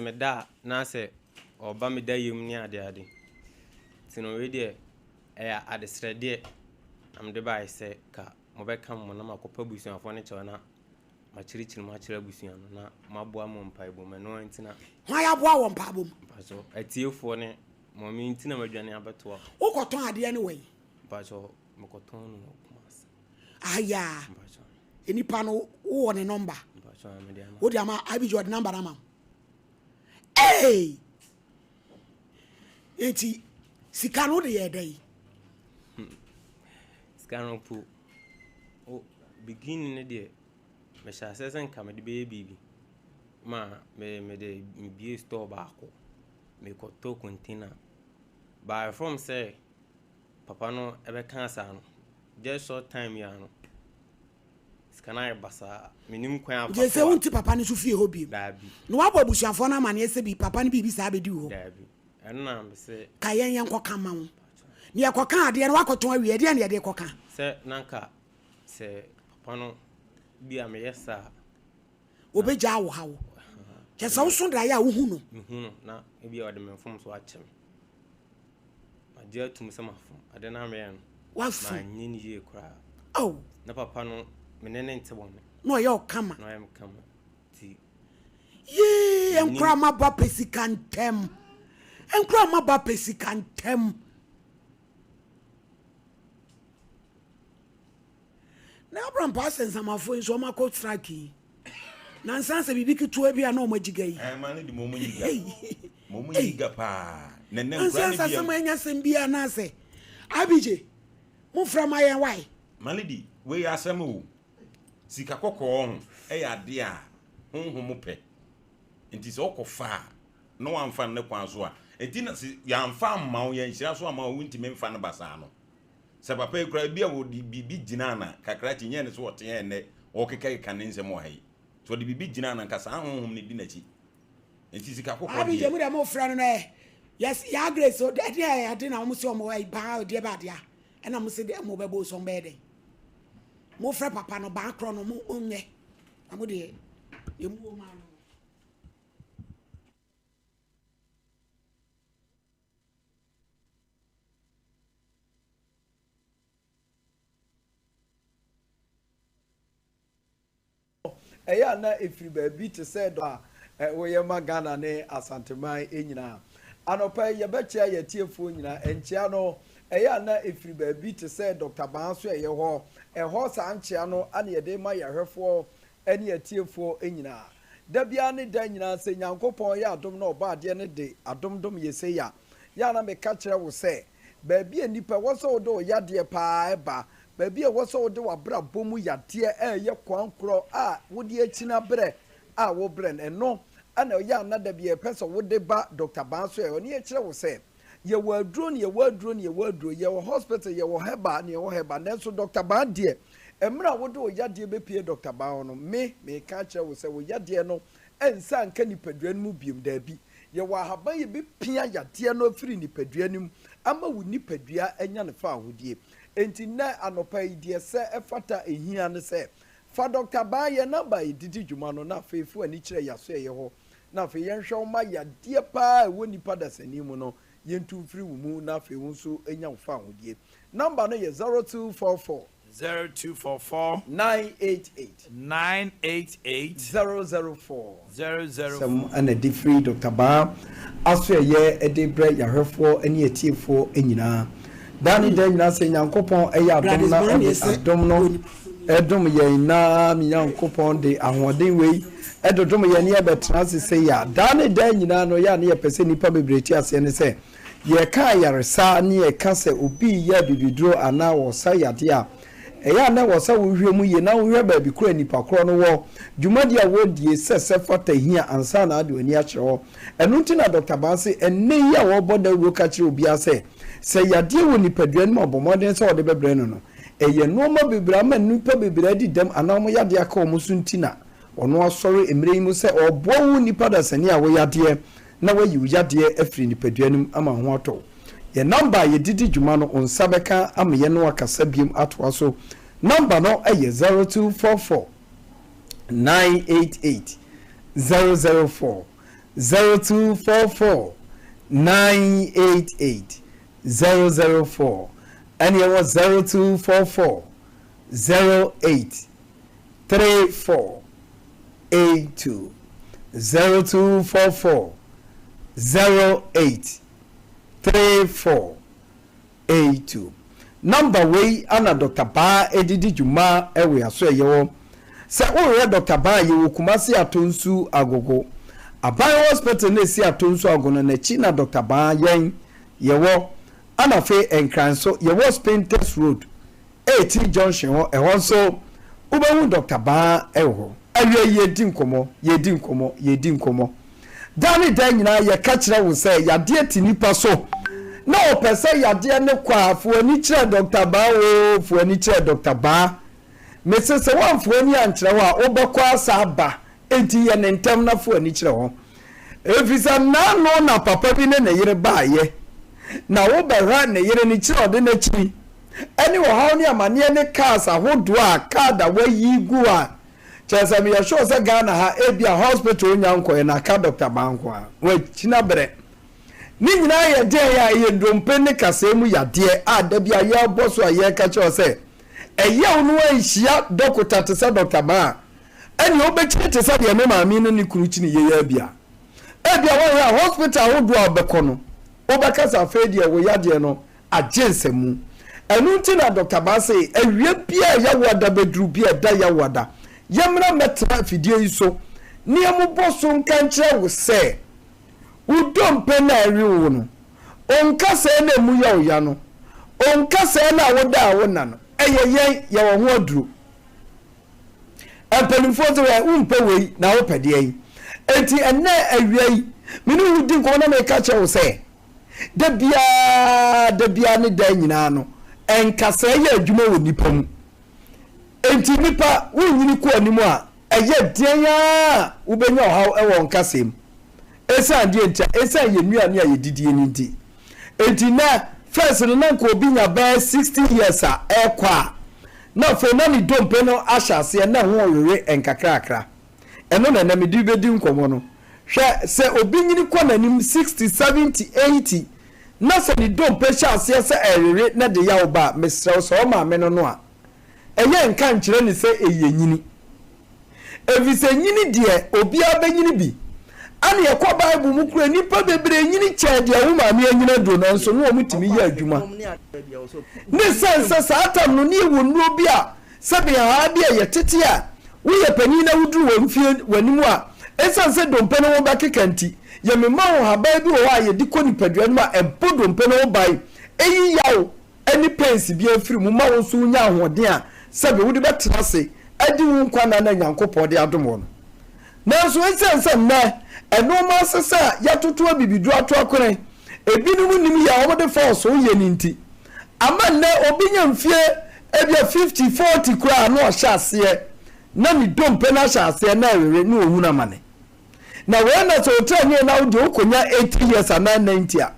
Speaker 8: meda na se oba meda yim ni ade tino we de adesrede am de bai se ka mo be kam mo na makopa busuafo ne chewana machirichiri machira busuan na maboa mo mpaibo me no ntina
Speaker 2: hwan ya boa wo mpaibo
Speaker 8: paso atiefo ne mo mi ntina madwane abeto
Speaker 2: wo koton ade ne we
Speaker 8: paso mo koton no kumas
Speaker 2: aya
Speaker 8: paso
Speaker 2: eni pa no wo ne number
Speaker 8: paso me dia
Speaker 2: wo dia ma abijo de number na ma eh enti sika no de ye dai
Speaker 8: sika no pu o beginning ne de me sha sesen ka me de baby ma me de me bie store baako me ko to container by from say papa no ebe kan sa no just short time ya no skana basa minim kwan afa
Speaker 2: je se wonti papa ne so fie ho bi
Speaker 8: dabi
Speaker 2: no wa bobusuafo na mane ese bi papa ne bibi sa bedi ho
Speaker 8: dabi enna me se
Speaker 2: ka yen koka ma wo ne yakoka ade ne wakoton awie ade ne ade koka
Speaker 8: se nanka se papa no bia me yesa
Speaker 2: obeja wo hawo je se wo so dra ya wo hu no
Speaker 8: na bia ode me fom so achem adia tum se mafom ade na me yan
Speaker 2: wafu
Speaker 8: na nyini ye kra
Speaker 2: oh
Speaker 8: na papa no menene nte bon
Speaker 2: no ye okama
Speaker 8: no am kama ti
Speaker 2: ye enkra ma ba pesikantem enkra ma ba pesikantem na Abraham passen samafo nso ma ko traki na nsanse bibi kitu bia na o magiga yi
Speaker 5: ma ne di mo yiga pa na ne nkra ne
Speaker 2: bia nsanse ma nya sem bia na se abije mo frama yen why
Speaker 5: malidi we asem o sika kokko ho e ya de a honhom pe enti se okofa no amfa ne kwan so a enti na ya amfa ma wo yen hira so ama wo ntime mfa ne basa no se papa ekura bia wo di bibi gina na kakra ti nye ne so wote yen ne o keka ka ne nsem wo hai so di bibi gina na nkasa honhom ne di na chi enti sika kokko
Speaker 2: abije mu de mo fra no yes ya grace so I didn't almost so mo ba de ba dia and I must say mo be bo so be dey mo frɛ papa no ba kro no mo onye amode ye mo ma no
Speaker 9: eya na efiri ba bi te say do a wo ye magana ne asanteman enyina anopa ye be chia ye tiefo nyina enchia no eya na efiri ba bi te say Dr. Banso ye ho sa anchia no ane ye de ma ye hwefo ane ye tiefo enyina da bia ne da nyina se Nyankopon ye adom na oba ade ne de adomdom ye se ya na me ka kire wo se ba bi enipa wo so do yade pa eba baby a was all the wabra bomu ya dear ye kwankro would ye china bre wo bren and no and ya another be a person would they ba Dr. Banso on ye chair will say ye were drone ye were hospital ye were heba and your heba and so Dr. Ban dear Emra would do ya dear be Dr. Baono me catch will say well ya dear no and san can you pedren mubium there be ye were haba ye be pia ya dear no free ni pedrenum ama would ni pedria and yan fa would ye enti na anopa idie se efata ehia ne se fa Dr. Ba ye number ididi dwuma no na fefu ani kire yaso ye ho na fe yen hwe ma ya die pa woni pada sani mu no yentu firi mu na fe wonso enya fa hodie number no ye 0244 988 004 some and a different Dr. Ba aso ye edibre yahwefo ani etiefo enyina Danny Daniel say Yankopon adom no edom ye na mi Yankopon de ahoden wei edodom ye ne betra say ya Danny Daniel no ya ne pese nipa bebreti ase ne say ye ka yaresa ne ye ka se obi ya bibidro ana wo sa yade a eya na wo sa wo hwemu ye na wo hwe ba bi kura nipa kro no wo dwumadi a wo die sese fata hia ansa na ade oni a kire enu ntina Dr. Banse enne ya wo boda wo ka kire obi ase se yade wo nipadua no obomoden se ode bebre no eye no ma bebra ma nipa bebra di dem ana mo yade aka o so ntina ono asori emre mu se obo wo nipa da sani a wo yade na wo yi yade afiri nipadua no ama ho ato ye number ye didi dwuma no onsabeka amye no akasa biem atwa so number no eye 0244 988 004 0244 988 004 and it was 0244 08 3482 0244 08 3482 number way ana Dr. Ba edidi juma ewe aso yewo se o Dr. Ba yewo kumasi atonsu agogo abai hospital na si atonsu agono na chi na Dr. Ba yen yewo ana fe enkranso yewo Spain Test Road 18 junction ho ehon so ubewu Dr. Ba ewo awie yedi nkomo dani dan nyina ye ka kire wo se yade atinipa so na o pese yade ne kwa afuani kire Dr. Ba o fuani kire Dr. Ba mesese wan fuani ankire wa obekọ asa ba enti ye ne ntem na fuani kire ho efisa na no na papa bi ne yire ba ye na wo behra ne yire ne kire ode na kiri eni wo hawo ne amane ne cars ahodo a kada wa yi gu a chesa mi ya show se Ghana ha ebia hospital nyanko na ka Dr. Banko a we china bre ni nyina ye de ya ye ndompe ne kasemu ya de a da bia ye boso a ye ka che se eye unu anhia dokota te se Dr. Ba eni obechi te se de me maami no ni kuruchi ni ye ya bia ebia wo ya hospital hodo a bekono obekasa fedi e wo ya de no agensemu enu ntina Dr. Ba say ewie bia ya wada bedru bia da ya wada yemra metra fidie iso ni amuboso nkanche wo se udompe na ariwo no onka se na mu ya oya no onka se na woda wona no eyeye ya wo ho aduru empanifo so we umpe we na wo pede yi enti enne awiai mini wudi nko na me ka che wo se da bia ne da nyina no enka se ya adwuma wo nipa mu enti nipa wunyini ko animu a eye dianya ubenya ohaw ewo nkasem esa die ntia esa ye nuane a ye didie ni nti enti na first no na ko bi nya ba 60 years a ekwa na fe na ni dompe no ahyase na ho orere enkakrakra eno na me di bedi nkomo no hwe se obi nyini kwa nanim 60 70 80 na se ni dompe hyase se erere na de ya oba mesrew so ma me no a eye nka nkyere ni se eye nyini evise nyini de obi abanyini bi ani yakwa bible mu kura nipa bebre nyini kyade a woma me anyina do na nso no omutimi ya adwuma ne sense satan no ni wonu bi a sabe ha bi a yetete a wo ye pani na wudu wo mfie wanimu a esanse dompe no wo bakekanti ye mema wo ha ba bi wo a ye diko nipadua no a ebo dompe no wo bai eyi yawo ani pensi bi afiri mu ma wo so nya ahoden a sabe wo de betena se adi wo nkwa na nyankopɔ de adomo no nanso esanse na enoma sesa yatoto abibidu ato akore ebinum nim ya wo de force wo ye ninti ama na obinya mfie ebia 50 40 kura no hyase na ni dompe na hyase na rere na ohu na mane na we na so tanye na wo de okonya 80 years and 90 a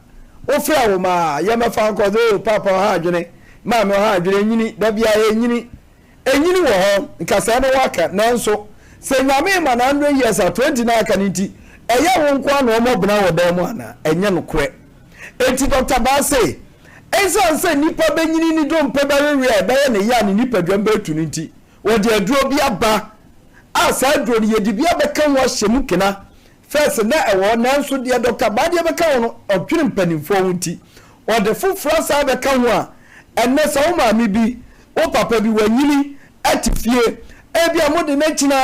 Speaker 9: o fra wo ma ya mafa nko do papa ha adwene ma me ha adwene nyini da bia enyini wo ho nkasa no waka nanso se nyame ma na 100 years 20 na aka ninti eya wo nko na omobna wo da mu ana enye no kore enti Dr. Base esanse nipa benyini ni dompe barere da ye ne ya ni nipa dwamba etu ninti wo de aduro bi aba asa aduro ni yedi bi abeka wo hyemu kena first na ewo nanso de Dr. Bade abeka wo no odwene mpanimfo wonti wo de fufura sa abeka wo a enne sa wo maami bi wo papa bi wanyini atifie ebi amode na china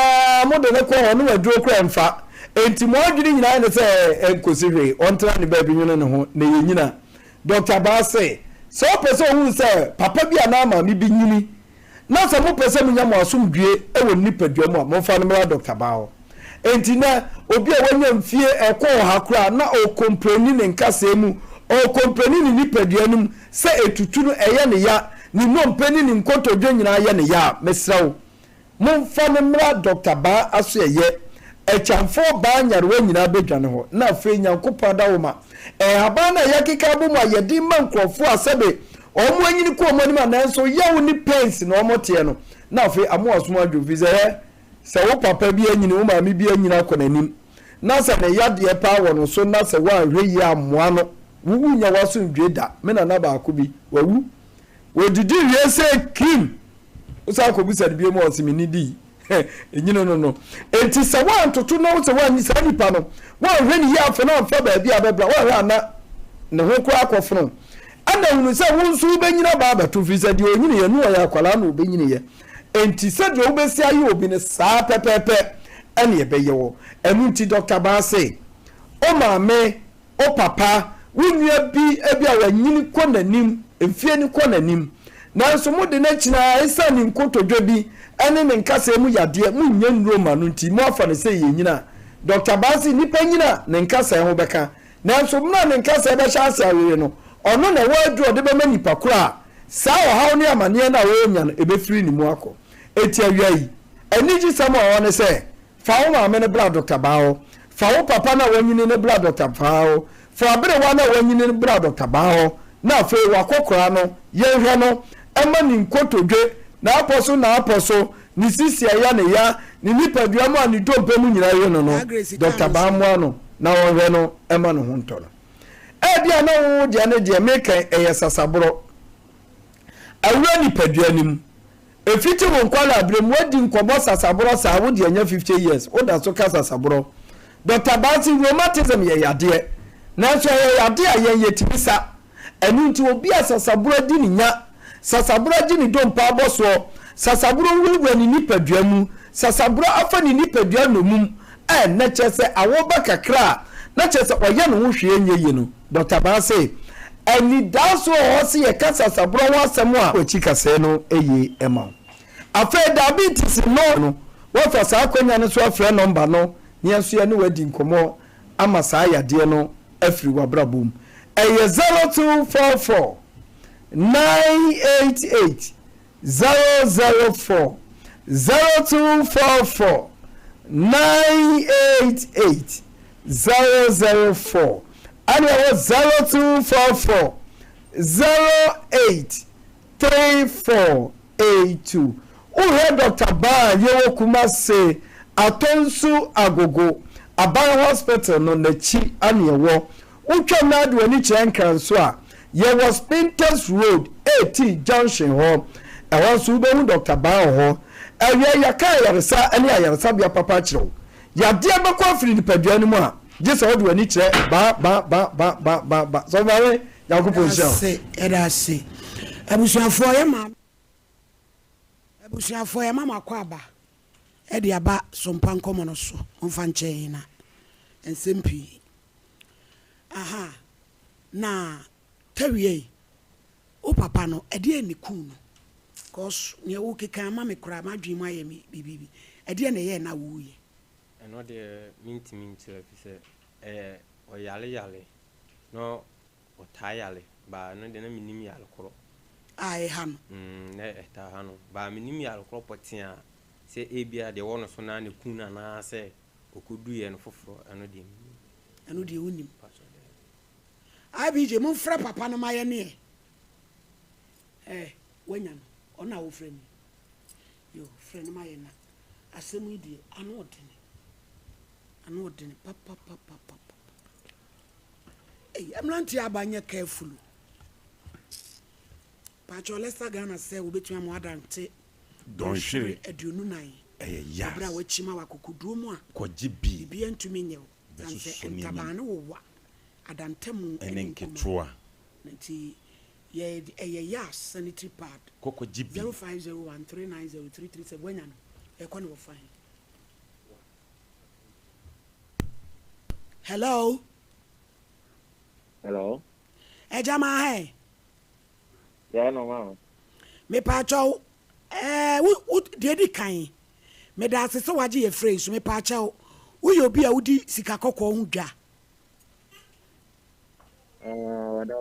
Speaker 9: amode na ko hono aduro kra mfa enti mo adwene nyina ne se enkosi hwe ontra ne ba bi nwene ne ho na ye nyina Dr. Base so person hu se papa bi ana maami bi nyini na so mo pese munya mo asomdue ewo nipadua mu a mo fa no mra Dr. Bao enti na obi a wanya mfie ekọ ha kura na o kompreni ne nkasa mu o kompreni ni nipadua num se etutu no eye ne ya ni nompeni ni nkotodwe nyina ye ne ya mesrawo mo fa no mra Dr. Ba aso eye echamfo ba nyarewa nyina bedwane ho na afi nyankopɔ dawoma haba na yakeka bo ma yedi mankrofo asebe omo anyini ko omo ni manenso yawo ni pens na omo tie no na afi amo asoma adwofize se wo papa bi anyini wo maami bi anyini akonanim na se ne yade pa wo no so na se wa hwe yi amoa no wuwu nya waso ndwe da me na na ba akobi wawu wodidi wie se kim usa ko bisa bi mo osimi ni di enyino no enti se wa ntoto no se wa ni sa nipa no wa hwe ni ya afo na fa ba bi abebra wa hwe ana ne ho kura akofo ana hunu se wonsu benyina ba ba to fisa di onyini ye no ya akwala na obenyini ye enti se de obesi ayi obi ne saa pepepe ene ye beye wo enu nti Dr. Base o maame o papa wunua bi ebi a wanyini kɔ nanim emfie ni kɔ nanim nanso mo de na kyina esa ni nkotodwe bi ene ne nkasa mu yade mu nya nroma no nti mo afa ne se ye nyina Dr. Base nipa nyina ne nkasa ho beka nanso mo na ne nkasa be hya asa awere no ono na wadu ode be manipa kura saa ohaw ne amane na wo nya no ebe firi ni mu akọ eti awiai eniji samo won se fa wo maame ne bra Dr. Bao fa wo papa na wanyini ne bra Dr. Bao fa abere wa na wanyini ne bra Dr. Bao na fe wa kokora no ye hwe no ema ni nkotodwe na aposo ni sisi ya ne ya ni nipadua mu ani dompe mu nyina ye no no Dr. Bao mu ano na wo hwe no ema no ho nto no bia na wo de ane de meka sasabro awura nipadua nim efiti wo nkwala abrem wadi nkobo sasabro sa wo de anya 50 years wo da so ka sasabro Dr. Base rheumatism ye yade na so ye yade a ye yetibisa enu nti obi asasabro di ni nya sasabro di ni dompa aboso sasabro wulwa ni nipadua mu sasabro afa ni nipadua no mum na chese awoba kakra na chese oye no hwe enye no Dr. Base ani daso hosi ye kasa sabro wasem a ochi kase no eye ema afa diabetes no wo fa sa kwanya no so afre number no nyeso ye no wadi nkomo ama sa yade no afri wabrabum eye 0244 988 004 0244 988 004 and I was 0244 083482. Uhe Dr. Ba yewo Kumase Atonsu Agogo Aban Hospital no nachi anewo. Utwa na de wani kyenkan so a ye was Pinterest Road 80 Junction ho. E won so be hu Dr. Ba ho. Ewe yaka yaresa ene yaresa bia papa kire. Ya de abakwa afiri nipadua ni mu a je so de wani kire ba. So ba Yakupon show.
Speaker 2: Say edase. Abusuafo ye ma. Abusuafo ye mama kwaba. E de aba Sompa Nkomo no so. Onfa nche na. Ensempi. Aha. Na tawie. O papa no e de eniku no. Cause ne wo keka ma me kura ma dwemu aye mi bibibi. E de na ye na wo ye.
Speaker 8: Eno de minti fi se oyale no otayale ba no de na minim yale koro
Speaker 2: Ai han.
Speaker 8: Na eta hano ba minim yale koro potia se ebia de wono so na ne kuna na se okudu ye no foforo eno de
Speaker 2: unim. Ai bije mun fra papa no maye ne wanya no ona wo fra mi yo fra no maye na asemu idie anu odene papa amlanti abanye careful pacho lesa Ghana say obetuma mo adante
Speaker 5: don shiri
Speaker 2: aduonu nan
Speaker 5: ya
Speaker 2: bra wachima wakokudu mu a
Speaker 5: kwaji bi
Speaker 2: bi antumi nyew sanse entabane wo wa adantam
Speaker 5: enenketroa
Speaker 2: nti ye yas sanitary pad
Speaker 5: kwaji bi
Speaker 2: 0501390337 wanya no e kono wo fine. Hello. Ejama hai.
Speaker 10: Yeah, no mama.
Speaker 2: Me pacho dedi kan. Me da se waje ye phrase me pacho. Wo yo bi a wudi sika kokko hu dwa.
Speaker 10: Wada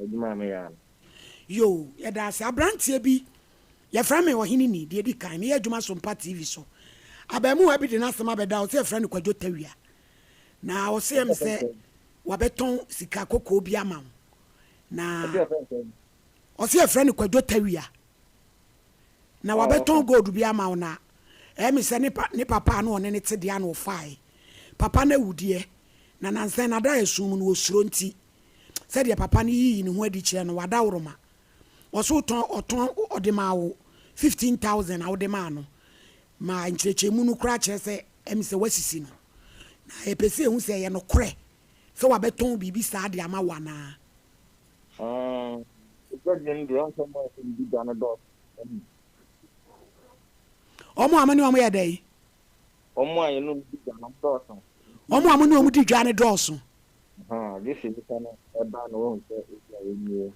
Speaker 10: ejuma me ya.
Speaker 2: Yo, ye da se abrantie bi. Ye fra me Oheneni dedi kan. Me ejuma Sompa TV so. Abamu wa bi de na sema be da o se fra ne kwadwo tawia. Na o se em se wabeton sika kokko bi ama na o se friend kwadwo tawia na wabeton gold bi ama na mi se ne papa na one ne te dia na o fai papa na wudie na nansen na da esum no osuro nti se de papa ni yi ne ho adi kire no wada woroma o so oton odema wo 15,000 na odema no ma nchechemu no kura kire se mi se wasisi no na epese hu se ye no kore so wabeton bibi sa de ama wana omo amani omo ya dai
Speaker 10: omo ayenu di dana doso
Speaker 2: omo amani omo di dwane doso
Speaker 10: this is kana eba no won se enye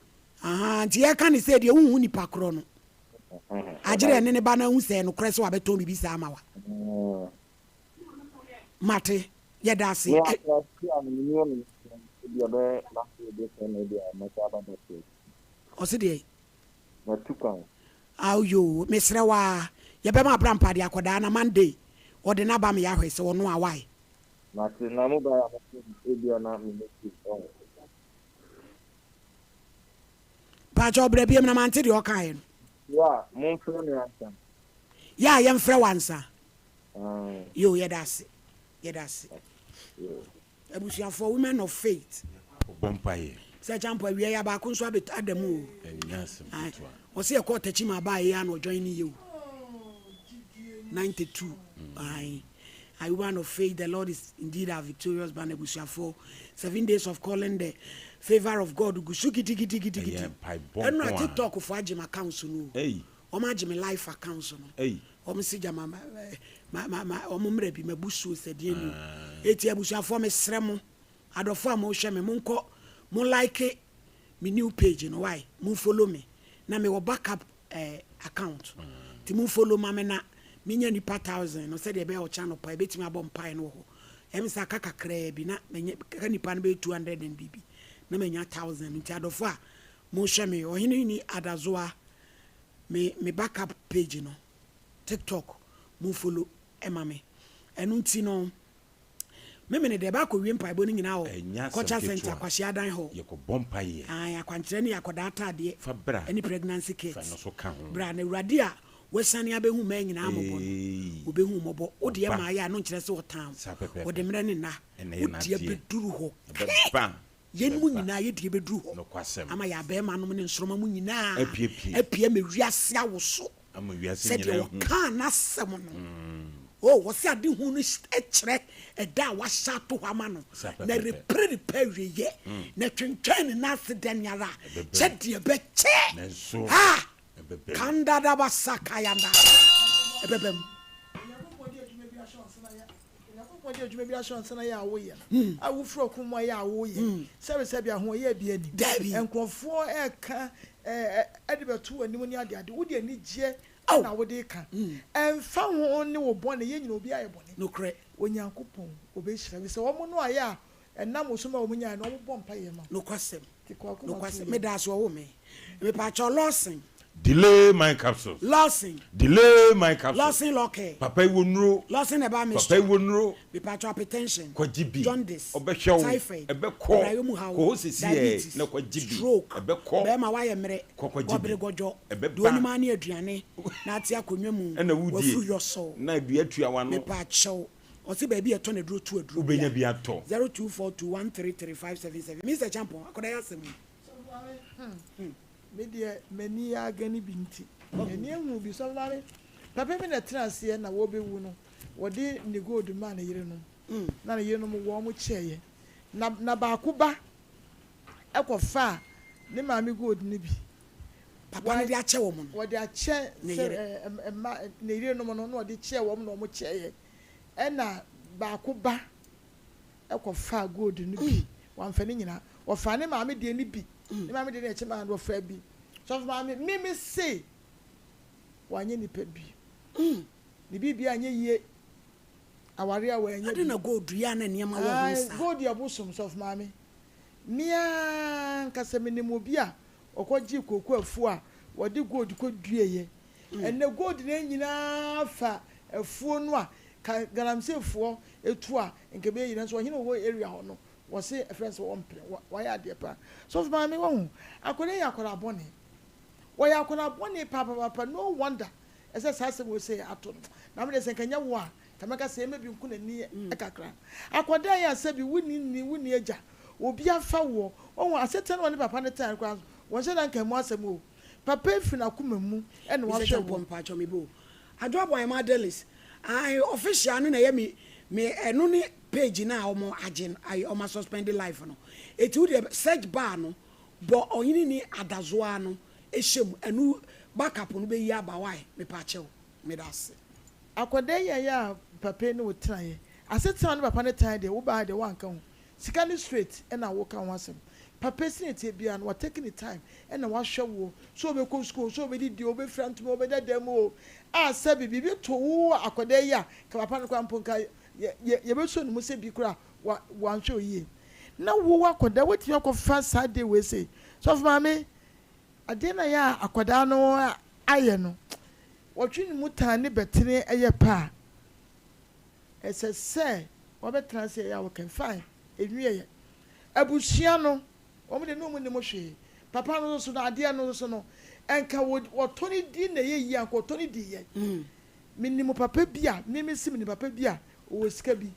Speaker 2: nti ya kan se de hu nipa kro no agire ne ba na hu se no kore so wabeton bibi sa ama wa mate ya dasi osidi yo mesre wa ye be ma brampa de akoda na Monday ode na ba me ya hwese wono awai
Speaker 10: na mu ba ya ebia na me neki
Speaker 2: pa jo bre biem na mante de okan
Speaker 10: ya mun fro ne ansa
Speaker 2: ya ye mfre wansa yo ye dasi abusuafo women of faith
Speaker 5: bompaye
Speaker 2: se champo awie ya ba ko nso abet adamu o se e ko tachima ba ye an o join you 92 I woman of faith the Lord is indeed our victorious banner abusuafo 7 days of calling the favor of God gusuki tiki enu na TikTok fo agema account no o ma agema life account no o me si jama o mo mre bi mabusu se de ni eti abusuafo me sremo adofo am o hwe me monko mo like me new page no why mo follow me na me wo backup account ti mo follow ma me na me nya ni 1000 no se de be o channel pa betimi abom pai no ho em sa kakakra bi na me ka nipa no be 200 and bibi na me nya 1000 nti adofo a mo hwe me Oheneni Adazoa me backup page no TikTok mo follow ema me enu nti no memene de ba ko wie mpa bo ni nyina ho culture center kwahia dan ho
Speaker 5: ye ko bompa ye
Speaker 2: akwankyerɛ ne yakoda atade
Speaker 5: fa bra
Speaker 2: any pregnancy kits
Speaker 5: fa no so ka ho
Speaker 2: bra na urade a wasane abehu ma nyina amobɔ no obehu mobɔ o de ma ya no nkyerɛ sɛ wotam o de mmerɛ ne na o de beduru ho
Speaker 5: ba
Speaker 2: yen mu nyina ye de beduru ho ama ya be ma no ne nsoroma mu nyina apie me wiase awoso
Speaker 5: ama wiase nyina
Speaker 2: hu ka na sɛm no oh wasi ade hu no ekyerɛ ɛda wa sha to hama no na repre wiye na twentwɛn na accident yara kyɛ de be kyɛ ha kanda da basaka yanda ebebem
Speaker 6: What you maybe assurance na ya wo ye I will fro kuma ya wo ye se ho ye bia ni enkrofo e ka edibetu anim ni ade ade wo de ani gye na wo de ka emfa ho ne wo bone ye nyina obi aye bone
Speaker 2: no kre
Speaker 6: onyankopon obehira bi se wo mo no aya enam osoma wo nya na wo bɔ mpa ye ma
Speaker 2: no kwasem me da so wo me pa cho losing
Speaker 5: delay my capsules.
Speaker 2: Losing.
Speaker 5: Delay my capsules.
Speaker 2: Losing loke.
Speaker 5: Papa wonro.
Speaker 2: Losing eba me.
Speaker 5: Papa wonro.
Speaker 2: Be patro hypertension.
Speaker 5: Kwajibi.
Speaker 2: Jaundice.
Speaker 5: Obehwew.
Speaker 2: Typhoid.
Speaker 5: Ebeko. Ko sisi na kwajibi.
Speaker 2: Stroke.
Speaker 5: Ebeko.
Speaker 2: Be ma waye mere. Obere gojo. Do ni ma na aduane. Na ati akonwa mu. Wa fu your soul.
Speaker 5: Na adua tua wa no.
Speaker 2: Me patro. Osi baby eto na duro tu aduro.
Speaker 5: Ubenya bi ato.
Speaker 2: 0242133577. Mr. Champion, akoda yasem.
Speaker 6: Media many agani binti. Any who be so larry. Papa me na transie na wo be wu no. Wo de ne gold man yire no. Na ne yire no mo wo mo cheye. Na ba ko ba. Ekofa ne ma me gold ne bi.
Speaker 2: Papa ne de ache wo mo no.
Speaker 6: Wo de ache ne yire ne yire no mo no wo de che wo mo no mo cheye. E na ba ko ba. Ekofa gold ne bi. Wan fa ne nyina. Wo fa ne ma me de ne bi. Ni mama de neche man wo fa bi so for me say wanye ni pa bi ni bibia anye yie aware a wanye
Speaker 2: ade na gold ya na niam wo ho sa
Speaker 6: gold ya bosom so for mama mia nkasa menimo bi a okoji koku afu a wode gold ko dueye enne gold na nyina fa afuo no a galamsefo etu a nke be yina so hine wo area ho no was say a friend so why are dear pa so for me won akone yakora bone why yakora bone papa no wonder as I will say ato na me say kanya wo a tamaka say maybe nku na ni ekakra akoda ya say bi wuni eja obi afa wo won aseten won papa ne tan kwa won say dan kan mo asem o papa fina kuma mu e no wa hwe
Speaker 2: pompa cho me bo adwo boy ma delis I official no na ye me eno ni page na omo agin I omo suspended life no eti wo de search bar no bo Oheneni Adazoa no ehyem enu backup no be yi abawai me pa chew me das
Speaker 6: akoda ya papa no wotraye asetan no papa ne tan de wo ba de wanka ho sika ni straight e na wo ka ho asem papa sinete bia no taking the time e na wa hwe wo so be ko school so be di obe front mo be dadam o a sabi bibi to wo akoda ya ka papa no kwa mponka ye be so no mo se bi kura wan hwe yi na wo akoda weti akofa Saturday we say so for mama ade na ya akoda no aye no wotwe ni mutan ne betere eye pa ese se wo be transe ya wo kan fine enwie abusia no wo de no mu ne mo hwe papa no so no ade no so no enka wo toni di na ye yi anko toni di ye minimo papa bia mimisim ni papa bia wo sika bi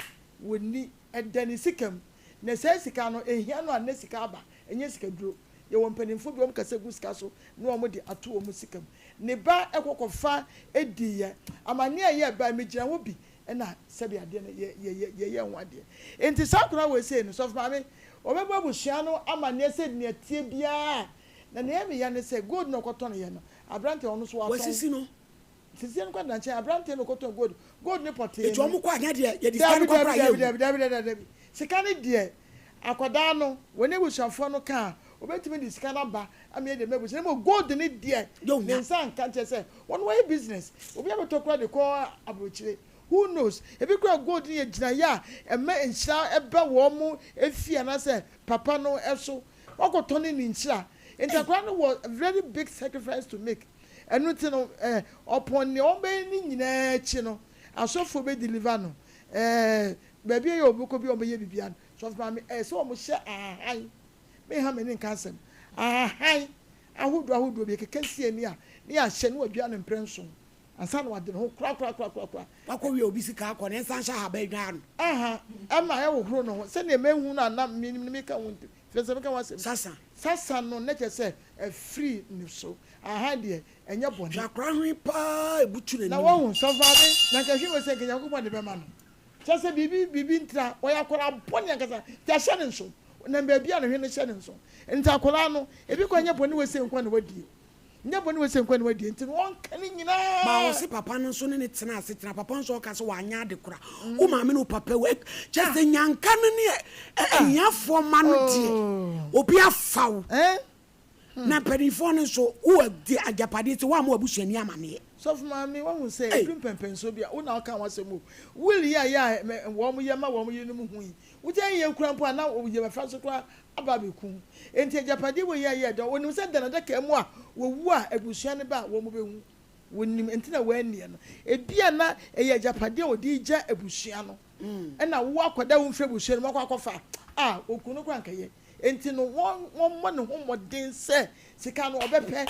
Speaker 6: woni edani sikam na sai sika no ehia no an sika aba enye sika duro ye wo mpanimfo bi wo kasa gu sika so no wo de ato wo sikam ne ba ekokofa edi ye amane ye ba megira wo bi na sabi ade na ye nwade enti sakura we say no so for me obebo abusia no amane se ne tie bia na ne me ya ne se gold no koto no ye no abrante ono so ato
Speaker 2: wasisi no
Speaker 6: sisi no kwa na che abrante no koto gold ne pote
Speaker 2: ejo mo kwa anya de ye discan ko pra ye
Speaker 6: David sika ne de akoda no woni busuafo no ka obetimi di sika na ba ame de mebusi ne mo gold ne de ne nsan kan che se one way business obi abetokura de ko abrochire who knows ebi kura gold ne gina ya ema enhira eba wo mu efia na se papa no eso wakoto ne nchira entakura no was a very big sacrifice to make enu ti no upon ne obe ni nyina chi no asofo be deliver no baby you obuko bi omo ye bibia so for me so omo hye ahan me ha me ne kasem ahan ahodo bi kekesi ni a ne ya hye no adua ne mprenso ansa na wade ho kra
Speaker 2: akọwi obi sika akọ ne nsa hye ha ba dwa no
Speaker 6: ama ya wo horo no se ne mehu na na me ka won fese me ka wasem sasa no ne kese free ni so ahan de enye bone
Speaker 2: jakra hwi pa ebutu ne
Speaker 6: na wo so fa be na ka hwe we se kenya ko bone be ma no chese bibi ntra wo ya kora bone nkasa ta hye ne so na baby a no hwe ne hye ne so nta kora no ebi ko enye bone we se nkwa na wadi nya bone we se nkwa na wadi nti won kan nyina
Speaker 2: ba wo se papa no so ne tena ase tena papa nso ka so wanya de kora wo ma me no papa we chese nyanka no ne enyafo ma no die obi afawo na perifo no so wo di ajapade ti wa ma abusuani amane
Speaker 6: so for me won say edum pempenso bia wo na aka wasem will ya wo mo ye ma wo mo ye no mu hu wo je ye kura mpo na wo ye befa so kura aba beku enti ajapade wo ye do wonim se dana da ka mu a wo wu a abusuani ba wo mo behu wonim enti na wo anie no ebia na ye ajapade wo di ja abusua no na wo akoda wo mfre abusuani mo akwafa okunu kura nkaye enti no won mo ne ho modin se sika no obepe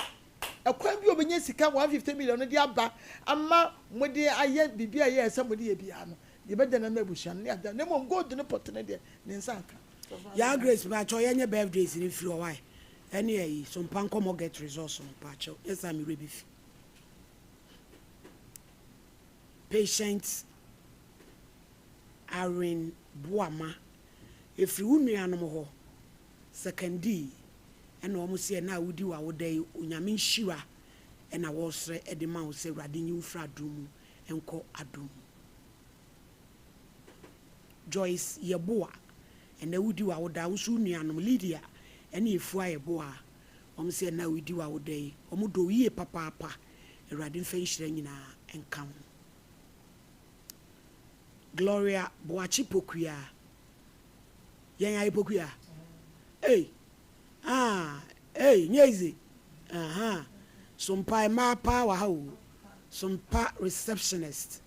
Speaker 6: akwa bi obenye sika 150 million no di aba ama mode aye bibia ye ese mode ye bia no ye beda na mabusia no ada na mom gold no pot ne de ne nsanka
Speaker 2: ya grace ba cho yenye birthdays ni free why any yi Sompa Nkomo get resource no pa cho yes am rebi patients are in Boama if you nuanom ho secondary and almost say na wudi wa wodai onyame nhira and I was e ma wo say rade nyi ufra dum enko adum Joyce yeboa and wudi wa woda wo su nuanom Lydia and efua yeboa say na wudi wa wodai omudo yie papa rade mfa nhira nyina enka Gloria Boachi Pokuya yanya ipokuya nyezi Sompa ma pa wa ha Sompa receptionist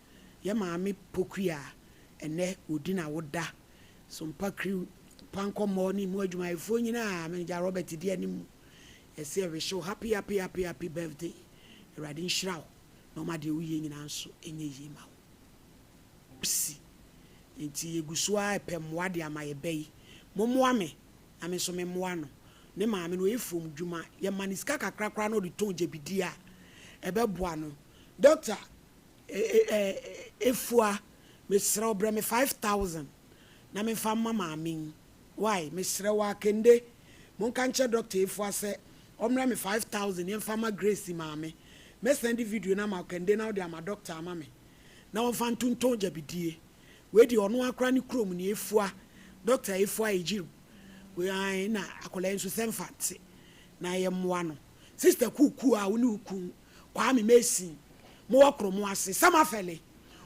Speaker 2: ya maami Pokuya ene odina woda Sompa crew panko morning mu adwuma ifo nyina manager Robert di anim ese we show happy birthday radin shraw no ma de uye nyina nso enye yima psi enti egusua epemwa de amaye bei momoa me ame so me moa no ne maame no efom dwuma ye maniska kakrakra no de tonje bidia ebeboa no doctor efua me sra obra me 5000 na me fa mama min why me sra wa kende mon kan che doctor efua se omra me 5000 ye fa ma grace maame me send video na ma kende na de ama doctor ama me na won fa tonje bidie we di ono akra ni krom ni efua doctor efua ejiru we ai na akola nso semfat na ye moa no sister kuku a woni uku kwa me mesi mo wakro mo ase sama fele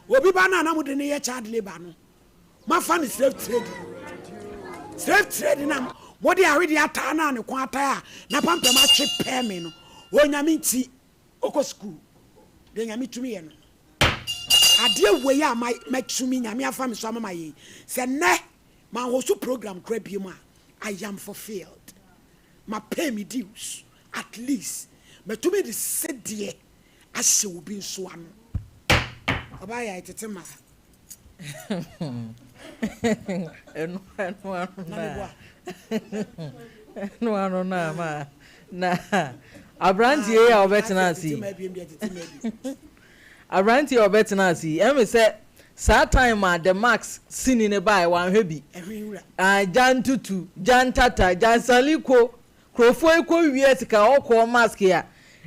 Speaker 2: obi ba na mo de ne ye child labor no ma fa ni slave trade na mo de awe de ata na ne kwa ata a na pampa ma che pe me no onyame nti oko school de nyame tumi ye no ade we ya ma tumi nyame afa me so ama ye se ne ma ho so program kra bi mu a I am fulfilled. My pay me dues. At least. But to me the said dear as she will be so one. Abaya tetema.
Speaker 7: No ma. Na. Abranti e obetena si. Abranti obetena si. Em say sad time at the max sini ne buy one heavy. Jan tutu, Jan tata, Jan saliko, crofo eko wietika oko mask ya.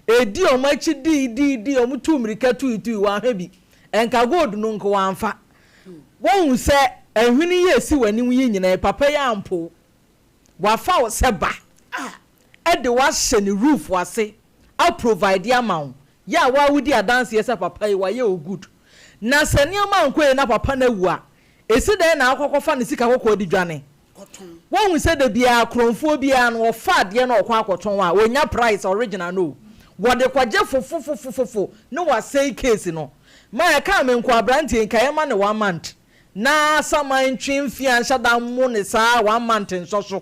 Speaker 7: Edi o machi di o mutu mrika tu one heavy. Enka gold no nko wanfa. Won se ehwini ye si wani wi nyina papa ya ampo. Wafa o seba. E de wa hye ni roof wase. I provide ya maun. Ya wa wudi adanse ye se papa yi wa ye o good. Na senioma nkwe na papa na wu a esi den na akokofa ne sika kokko di dwane won se de bia kronfo bia no ofa de na okwa akoton a onya price original no wo de kwaje fofo no wa say case no ma ya ka me nkwa branding nka yema ne 1 month na saman twimfia nhyada mo ne saa 1 month nsoso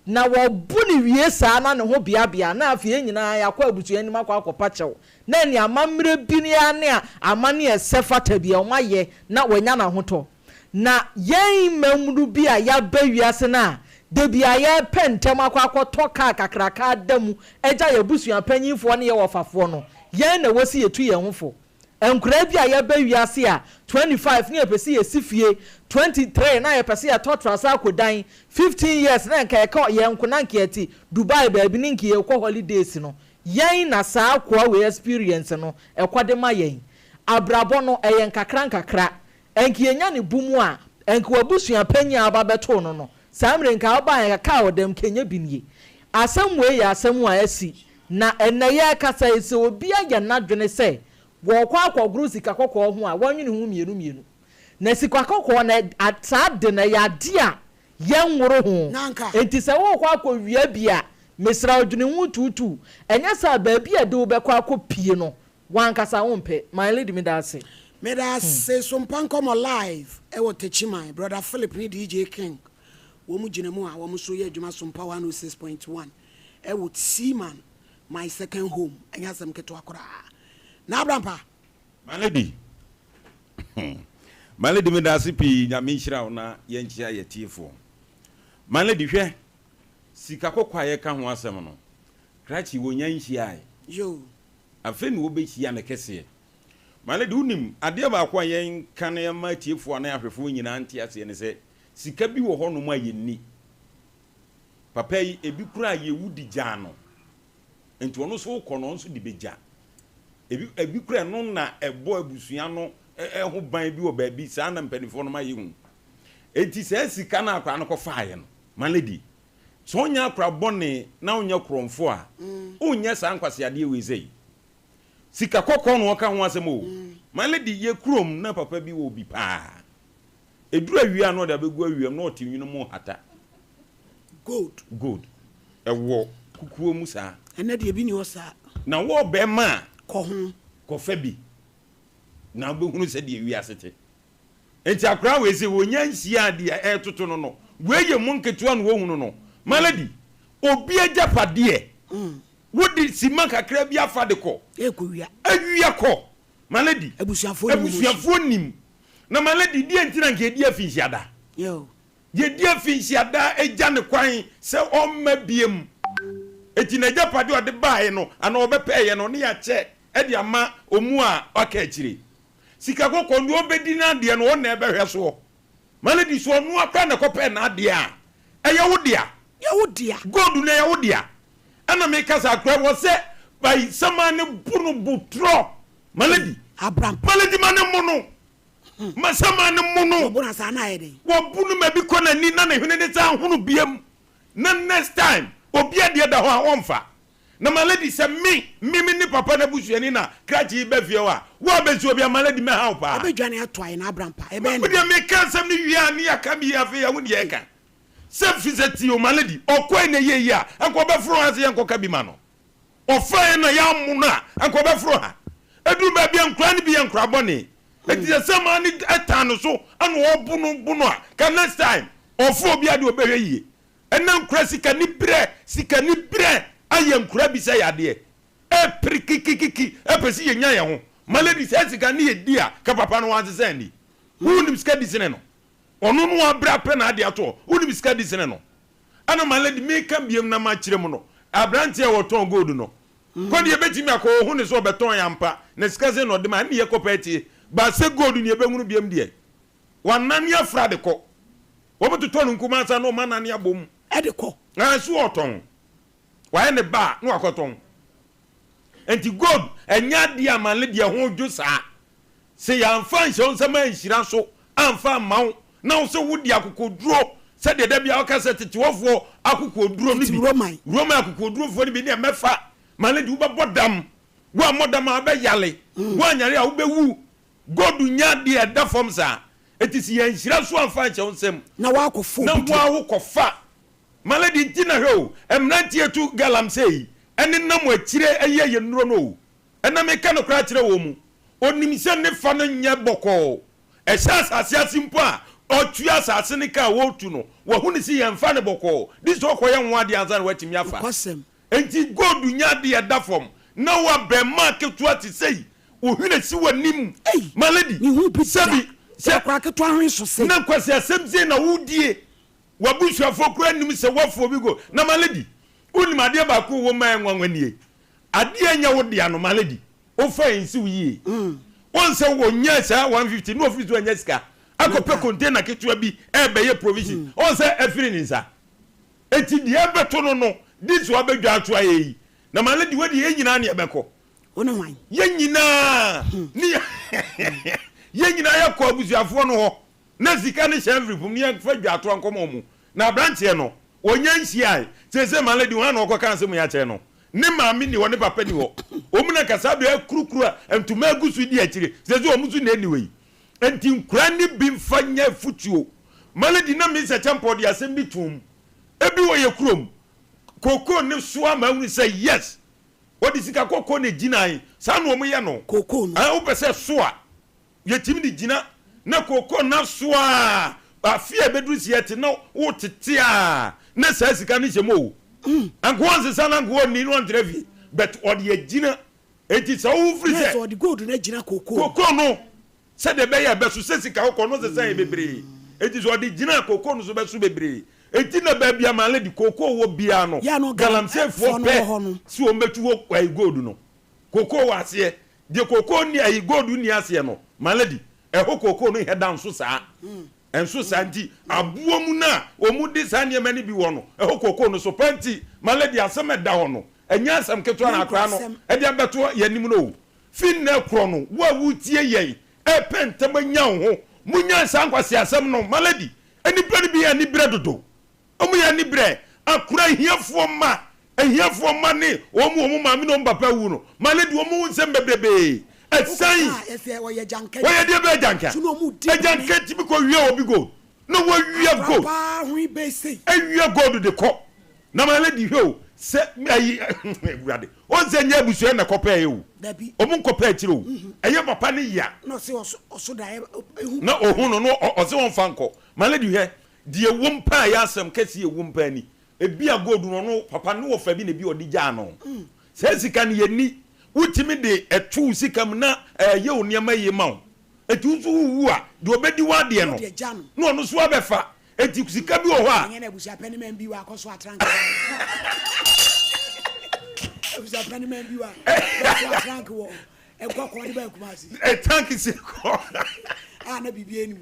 Speaker 7: na wo bu ne wie saa na ne ho bia na afie nyina yakwa abutu anim akwa chew na ni amamre bi ne ane a amane esefata bia o maye na wanya na hoto na yen mamru bi a ya ba wiase na de bia ya pentem akwa toka kakraka damu eja ya busua panyimfo ne ye wofafo no yen na wosi yetu ye hofo enkura bi a ya ba wiase a 25 ne epesi ye sifie 23 na epesi ya totrasa akodan 15 years na nka ye nkuna nkiati Dubai ba bi ninki ye kwa holidays no yen na saa kwa we experience no ekwade ma yen abrabo no eyen kakra enki enya ne bumu a enki wabusua panya ababeto no samre nka oba ya ka odem kenya binye asem we ya asem a asi na eneye kasa ese obi aya nadwene se wo kwa akogru sika kokko ho a wanwene hu mienu na sika kokko na atade na ya dia yenworo ho enti se wo kwa akowia bia mesra odwene hu tutu enya sa ba bia de wo be kwa akopie no wankasa wo mpe my lady me da se
Speaker 2: say Sompa Nkomo live ewo techima brother Philip ni DJ King wo mu ginemu a wo mu so ye adwuma Sompa 106.1 ewo Seaman my second home enya sam keto akora na abrampa
Speaker 5: my lady me da se pi nyame nhira na ye nchia ye tiefo my lady hwe sika kokwa ye ka ho asem no krachi wonya nhia
Speaker 2: yo
Speaker 5: afeni wo be hia na kese my lady unim ade ba kwa ye kan ye ma tiefo na ahwefo nyina ntia se ne se sika bi wo hono ma ye ni papa yi ebi kura ye wudi jano enti ono so kono nso di beja ebi kura no na ebo abusua no ho ban bi wo ba bi sa na mpanifo no ma ye hu enti se sika na akwa no ko faaye no my lady so onya akwa bone na onya kromfo a onya sa nkwase ade we zei sika kokko no ka ho asem o my lady ye krom na papa bi wo bi pa eduru awia no da begu awia no otinwinu mu hata good ewo kukuo mu sa
Speaker 2: ene de bi ni o sa
Speaker 5: na wo be ma
Speaker 2: ko ho
Speaker 5: ko fa bi na behunu se de awia sete enti akra we se wonya nhia de etoto no we ye mu nketua no wo hunu no my lady obi ajapade wodi sima kakra bi afa de ko
Speaker 2: ekowia
Speaker 5: awia ko my lady
Speaker 2: abusuafo
Speaker 5: nim na my lady die ntina nke die afinsiada
Speaker 2: yo
Speaker 5: ye die afinsiada eja ne kwan se omma biem eti na japade ode baaye no ana obepeye no ne ya che e de ama omu a aka akire sika kokko ndo obedi na de no na ebehwe so my lady so no aka na kope na de a eye wodia god na eye wodia ana me kasa akra wo se by samane bunu butro my lady
Speaker 2: abram
Speaker 5: maladi mane mono masama ne mono
Speaker 2: obuna sana ede
Speaker 5: wo bunu mabi kona ni na hwene ne ta hunu biam na next time obi ade da ho a wonfa na maladi se me ni papa na busuani na krachi be fie wa wo be so obi maladi me ha pa
Speaker 2: abedwane atoy na abrampa ebe
Speaker 5: ne me kan sam ni wia ni aka bi afi ya woni ye ka se fizeti o maladi okwa ne ye ya anko be fro ha se anko ka bi ma no ofa na ya mu na anko be fro ha edu ba bi ankra ni bi ankra bone eti se ma ni etano so anu obunu a ka next time ofo obi ade obehwe yie ena nkra sika ni bre aye nkra bi se yade e prikikiki epesi ye nya ye ho maladi se sika ni ye dia ka papa no wanze se ni unim sika di sene no onu no abra pe na ade ato unim sika di sene no ana maladi me ka biem na ma kire mu no abrante e woton gold no kwadi ebetimi akọ hu ne so beton ya mpa na sika se no de ma ne ye kopeti ba se gold ni ebehunu biem de wanani afra de ko wobeto no nkuma sa no manani abom
Speaker 2: e de ko
Speaker 5: na so oton wa ne ba no akoton enti gold enya de amale de ho dwo sa se ya amfa nhyɛ nsama nhira so amfa mawo na so wodi akokoduro se de da bia okasa tetewofo akokoduro ni bi roma akokoduro fo ni bi ne mefa male de ubabodam wa modam abeyale wa nyare a ubewu godu nya de da fom sa etisi ya nhira so amfa nhyɛ nsam
Speaker 2: na wa akofo
Speaker 5: na wa wo kofa male de ntina hwe emnantie tu galam sei ene nam akire eye ye nuro no ena me ka no kra kire wo mu onimse ne fa no nya boko ɛhyɛ asase asimpo a ɔtua asase ne ka wɔtu no wɔho ne si yɛmfa ne bɔkɔɔ dis ɔkɔyɛ ho adeɛ ansa na watumi afa enti gold nya deɛ da fam na wabɛma ketewa te sei ohwene si w'anim malady sɛbi na nkwasi asɛm sei na wodie wabusuafo kora nim sɛ wɔfoɔ bi go na malady wonim adeɛ baako wɔ ma ɛnwanwanie adeɛ nya wo dea no malady wofa ɛnsi wo yie wɔn sɛ wɔnya saa 150 na ofiri so anya sika akɔpɛ container ketewa bi ɛbɛyɛ provision wɔn sɛ afiri ne nsa eti deɛ ɛbɛto no no dis wabɛdwa ato ayɛ yi na malady wadi yɛ nyinaa ne ɛbɛkɔ yɛ nyinaa ne yɛ nyinaa yɛkɔ abusuafoɔ no hɔ na sika ne hyɛ mfiri pum ne yɛfa dwa ato nkɔmɔ mu na aberanteɛ no wɔnya nhyiae sɛ malady wɔn na ɔkɔka nsɛm yɛ akyerɛ no ne maame ni wɔ ne papa ni wɔ ɔmu na kasa do akurukuru a ntoma agu so di akyire sɛ ɔmu so na anyway enti nkura ne bi mfa nya futuo malady na me sɛ champo de asɛm bi tum ebi wɔ yɛ kurom koko ne soa ma hu sɛ yes wɔde sika koko ne gyinae saa no ɔmu yɛ no koko no a wopɛ sɛ soa yɛtimi de gyina na koko na soa afia beduru siete na wotete a na saa sika ne hyɛ mo anko onse sana anko ni no entrevi but odi agina enti sa wo firi se
Speaker 2: odi gold na agina koko
Speaker 5: no se de be ya be so se sika koko no se san bebre enti so odi gina koko no so be so bebre enti na ba bia malady koko wo bia no galamsey fo pe si o metu wo kwai gold no koko wo ase de koko ni ai gold ni ase no malady eho koko no he dan so saa enso santi abuomu na omu di sanye mani bi wono eho koko no so panti malady asem da hono enya asem keto na akra no e de abeto yanim no fin na kro no wo awutie ye e pentem nya ho munya sankwase asem no malady eni bre bi ani bre dodo omu ya ni bre akura hiafo ma ne omu ma mi no papa wu no malady omu nsem bebrebe esan
Speaker 2: oye janka
Speaker 5: oye de be janka janka ti bi ko wie obi go no wo wie go
Speaker 2: papa hu be sei
Speaker 5: wie go de ko na malady hwe se ayi gurade on se nya busu na kopa e o omu kopa e kire o eye papa ne ya
Speaker 2: no se oso da
Speaker 5: na ohun no o se won fanko malady hwe de ewumpa ya asem kesi ewumpa ni ebi agodu no papa ne wo fa bi na bi odi gya no se sika ne yeni wutimi de etu sikam na ye oniama ye ma etu so wu a de obedi wa de no no ono so abefa eti sika bi wo ho a
Speaker 2: na busia pani man bi wa akoso atranka busia pani man bi wa atranka wo enko ko de ba kumasi
Speaker 5: tank si ko
Speaker 2: na bibie ni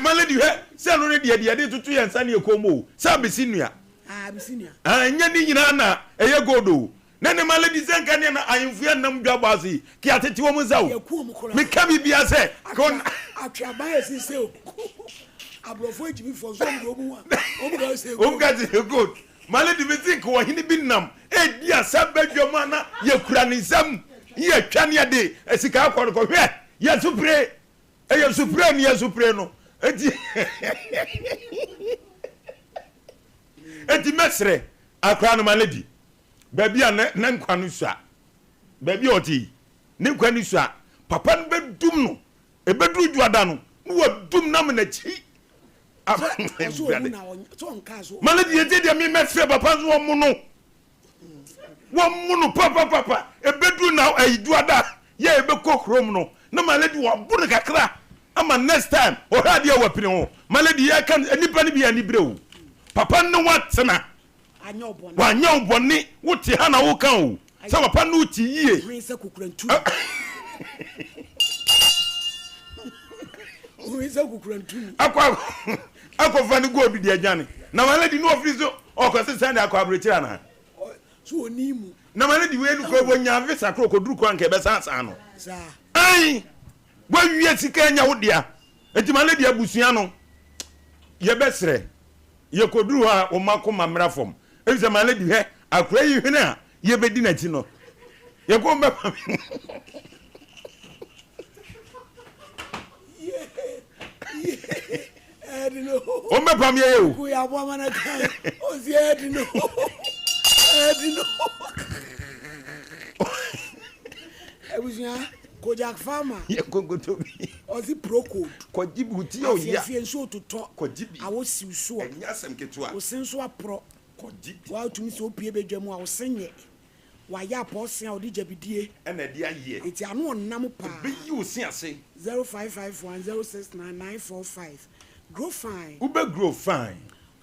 Speaker 5: malady he se no ne de tutu ye nsa ne ekomo sa besinua
Speaker 2: besinua
Speaker 5: nya ni nyina na eye godo nene malady zenka ne na ayimfia nam dwabazi ki atete wo muzawo me ka bibia se kon
Speaker 2: atwaba esise o abrofo ejibi for so omu ga se
Speaker 5: omu ga se good malady me think wo hini bi nam e dia sabadwoma na ye kura ne nsam ye twane de esika akọ ko hwe ye supre ye supre ni ye supre no eti mesre akra no malady baby a na nkwa no sua baby oti ne nkwa no sua papa no bedum no e bedru juada no wo dum na me na chi malady ye de me mesre papa so wo mu no papa e bedru na e juada ye e be kokrom no na malady wo bu ne kakra ama next time o ha de wa pini ho malady ye kan nipa ne bia ni brew papa no watena wanya oboni wote ha na wo kan o se papa no ti yie
Speaker 2: hwese kukurantu hwese kukurantu akwa
Speaker 5: fani go bi de agane na malady no office o ko se send akwa abrekira na
Speaker 2: so onimu
Speaker 5: na malady we nu ko bonya visa kro ko duru ko anke be sansa no ai bo wie sika nya wo dia enti malady abusua no ye besre ye ko duru ha o mako mamra fom eze malady he akura yi hwene a ye bedi na ti no ye ko mbe
Speaker 2: edino
Speaker 5: o mbe pam ye o
Speaker 2: ku ya bo mana kan o si edino ebusia ko jak farmer
Speaker 5: ye ko gotobi
Speaker 2: ɔsi pro code
Speaker 5: kɔgye bi wuti yɛ oya
Speaker 2: afie nso otuto
Speaker 5: kɔgye bi
Speaker 2: awo siw so a
Speaker 5: ɛnyɛ asɛm ketewa
Speaker 2: wosen so apro
Speaker 5: kɔgye bi
Speaker 2: wa tumi so opie bedwa mu a wosen yɛ wa ya apɔsen a odi jabidie
Speaker 5: ɛna ɛde ayɛ
Speaker 2: eti ano ɔnam pa
Speaker 5: bɛyi wo si ase
Speaker 2: 0551069945 grow fine
Speaker 5: wobɛ grow fine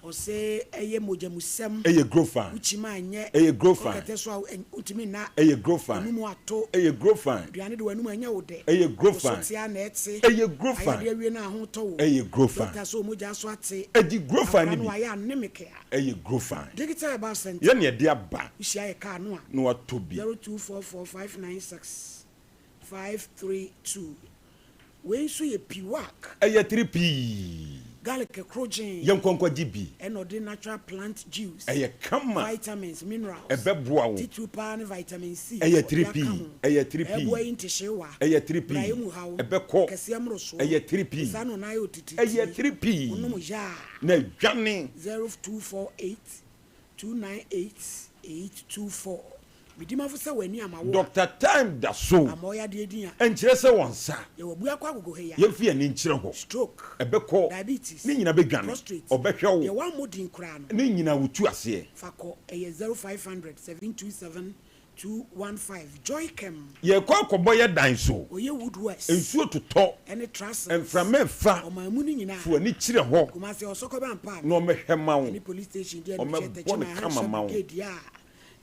Speaker 2: ɔsɛ ɛyɛ mojamusɛm
Speaker 5: ɛyɛ grow fine
Speaker 2: uchima anyɛ
Speaker 5: ɛyɛ grow fine
Speaker 2: ɔkɛtɛ so a utumi na
Speaker 5: ɛyɛ grow fine
Speaker 2: anumu ato
Speaker 5: ɛyɛ grow fine
Speaker 2: aduane de wanum anya wo dɛ
Speaker 5: ɛyɛ grow fine
Speaker 2: ɔsotia na ɛte
Speaker 5: ɛyɛ grow fine
Speaker 2: ayɛde awie na ahotɔ wo
Speaker 5: ɛyɛ grow fine
Speaker 2: dɔkta so mogya so ate
Speaker 5: ɛdi grow fine ni
Speaker 2: no
Speaker 5: bi
Speaker 2: ayɛ anemeke a
Speaker 5: ɛyɛ grow fine
Speaker 2: digital about center
Speaker 5: yɛn yɛde aba
Speaker 2: wohyia yɛ kaa no a
Speaker 5: na watɔ bi
Speaker 2: 0244596532 wei nso yɛ piwak
Speaker 5: ɛyɛ 3p
Speaker 2: garlic krogyen
Speaker 5: yɛn nkɔnkɔgye bi
Speaker 2: ɛna ɔde natural plant juice
Speaker 5: ɛyɛ kama
Speaker 2: vitamins minerals
Speaker 5: ɛbɛboa wo
Speaker 2: titiri paa ne vitamin c
Speaker 5: ɛyɛ 3p ɛyɛ 3p
Speaker 2: ɛboa yi ntehyewa
Speaker 5: ɛyɛ 3p
Speaker 2: braeɛ mu haw
Speaker 5: ɛbɛkɔ
Speaker 2: kɛseɛ mmorosoɔ
Speaker 5: ɛyɛ 3p
Speaker 2: saa no na ayɛ otitiri
Speaker 5: ɛyɛ 3p
Speaker 2: wonom yɛ a
Speaker 5: na adwane
Speaker 2: 0248298824 medimafo sɛ w'ani ama wo
Speaker 5: dr time da so
Speaker 2: ama ɔyɛ adeɛ din a
Speaker 5: ɛnkyerɛ sɛ wɔn nsa
Speaker 2: yɛwɔ bua kɔ agogo ha yi a
Speaker 5: yɛmfi ani nkyerɛ hɔ
Speaker 2: stroke
Speaker 5: ɛbɛkɔ
Speaker 2: diabetes
Speaker 5: ne nyina bɛdwane
Speaker 2: prostate
Speaker 5: ɔbɛhwɛ wo
Speaker 2: yɛwɔ amodin koraa no
Speaker 5: ne nyina wotu aseɛ
Speaker 2: fa kɔ ɛyɛ 0500-727-215 joy cam
Speaker 5: yɛkɔ akɔbɔ yɛ dan so
Speaker 2: ɔyɛ wood west
Speaker 5: nsuo totɔ
Speaker 2: ɛne trasels
Speaker 5: mframa ɛfa
Speaker 2: ɔman mu no nyinaa
Speaker 5: fo ani kyerɛ hɔ
Speaker 2: kumase ɔsɔkɔ bampa
Speaker 5: na ɔmɛhwɛ ma wo
Speaker 2: ɛne police station deɛ
Speaker 5: ɔmɛbɔ ne kama ma wo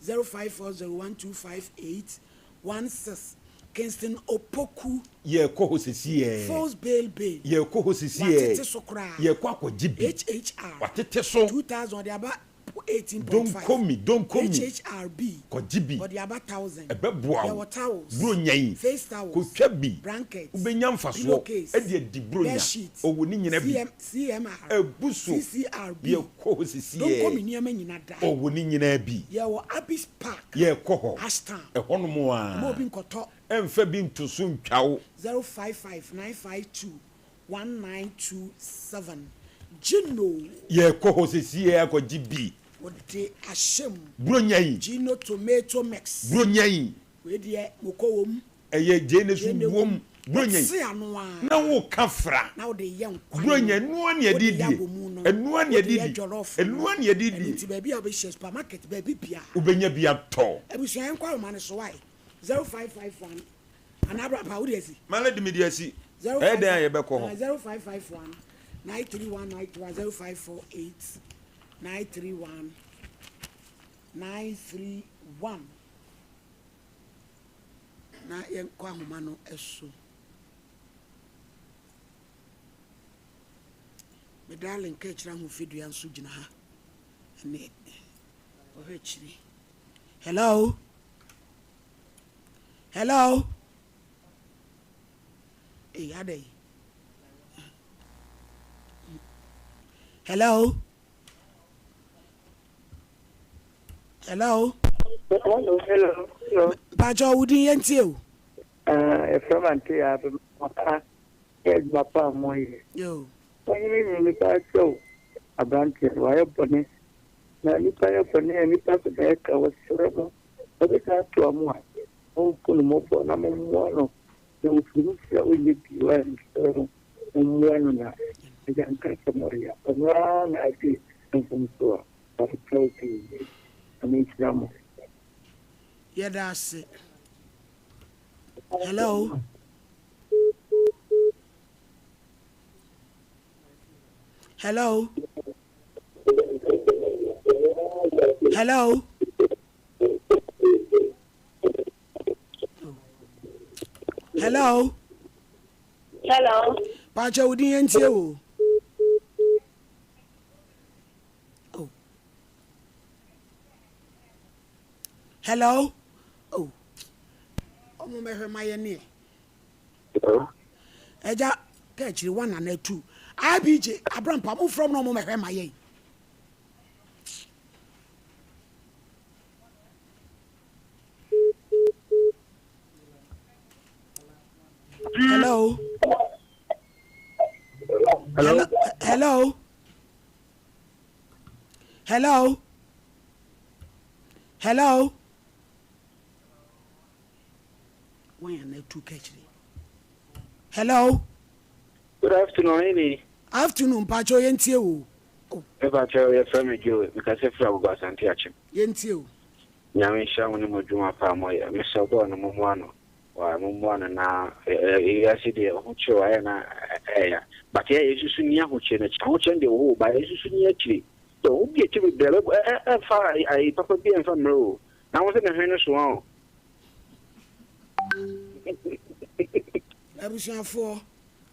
Speaker 2: 0540125816 Kingston Opoku
Speaker 5: yɛkɔ hɔ sesiɛ
Speaker 2: Falls Bail Bail
Speaker 5: yɛkɔ hɔ
Speaker 2: watete
Speaker 5: sesiɛ
Speaker 2: so koraa
Speaker 5: yɛkɔ akɔgye bi
Speaker 2: HHR
Speaker 5: watete so
Speaker 2: 2000 ɔde aba
Speaker 5: don't call
Speaker 2: 18.5
Speaker 5: me
Speaker 2: HHRB
Speaker 5: kɔgye bi
Speaker 2: ɔde aba 1000
Speaker 5: ɛbɛboa wo
Speaker 2: yɛwɔ towels
Speaker 5: buro nyan
Speaker 2: face towels
Speaker 5: kotwa bi
Speaker 2: blankets
Speaker 5: wobɛnya mfasoɔ
Speaker 2: pillowcase
Speaker 5: ɛde adi buro nya
Speaker 2: bed sheet
Speaker 5: ɔwɔ ne nyina bi
Speaker 2: CMR
Speaker 5: ɛbu so
Speaker 2: CCRB
Speaker 5: yɛkɔ hɔ
Speaker 2: don't call me
Speaker 5: sesiɛ
Speaker 2: nneɛma nyina da
Speaker 5: ɔwɔ ne nyinaa bi
Speaker 2: yɛwɔ Abyss Park
Speaker 5: yɛkɔ hɔ
Speaker 2: Ashton
Speaker 5: ɛhɔnom
Speaker 2: ma
Speaker 5: a
Speaker 2: obi nkɔtɔ
Speaker 5: ɛmfa bi nto so ntwa wo
Speaker 2: 0559521927 Gino
Speaker 5: yɛkɔ hɔ sesiɛ akɔgye bi
Speaker 2: wɔde ahyɛm
Speaker 5: buro nyan
Speaker 2: Gino tomato mix
Speaker 5: buro nyan
Speaker 2: wei deɛ mokɔ wɔ mu
Speaker 5: ɛyɛ gye ne so
Speaker 2: Gye ne
Speaker 5: wom buro nyan
Speaker 2: wɔte ano a
Speaker 5: na wo ka fra
Speaker 2: na wode yɛ nkwan
Speaker 5: buro nyan ɛnoa ne yɛde die ɛnoa ne yɛde die ɛnoa ne yɛde die
Speaker 2: nti baabi a wobɛhyɛ supermarket baabi bia
Speaker 5: wobɛnya bi atɔ
Speaker 2: abusua yɛnkɔ ahoma no so wae 0551 anabra pa wode asi
Speaker 5: mala de mede asi ɛyɛ dɛn a yɛbɛkɔ hɔ
Speaker 2: 0551 931 0548 931 931 na yɛnkɔ ahoma no so me darling ka kyerɛ ahofidua nso gyina ha ɛne ɔhwɛ akyiri hello hello adai hello hello
Speaker 10: hello
Speaker 2: Pacho wudin yentie o
Speaker 10: from Antia papa is papa moye
Speaker 2: yo
Speaker 10: ni pa cho abante wa yo pone na ni pa yo pone ni pa ko de ka wa soro o de ka to amu o ko mo po na mo no yo funu se o le bi wa soro o mo na de kan ka moria o na ti en funso pa ko ti ani chamo
Speaker 2: yeah that's it hello hello hello hello
Speaker 11: hello
Speaker 2: Pacho wudin yentie o oh hello oh omo mehwe mayene eja ka chiri 1 and 2 IBJ abrampa mo from no mo mehwe maye hello hello hello hello hello 1 and 2 catch hello
Speaker 10: Good afternoon, Amy.
Speaker 2: Afternoon, Pacho Yentie.
Speaker 10: Pacho, your family, Joe, because if I was anti-action.
Speaker 2: Yentie.
Speaker 10: Yamin Shaman Mojuma Pamoya, Mr. Bon, Momoano, or Momoana now, Yasidi, Hocho, Anna, but here is Sunia, which in a chouch and the whole by Sunia tree. So, who get to be there? Far I papa being from Row. Now was in a harness wrong.
Speaker 2: Everything for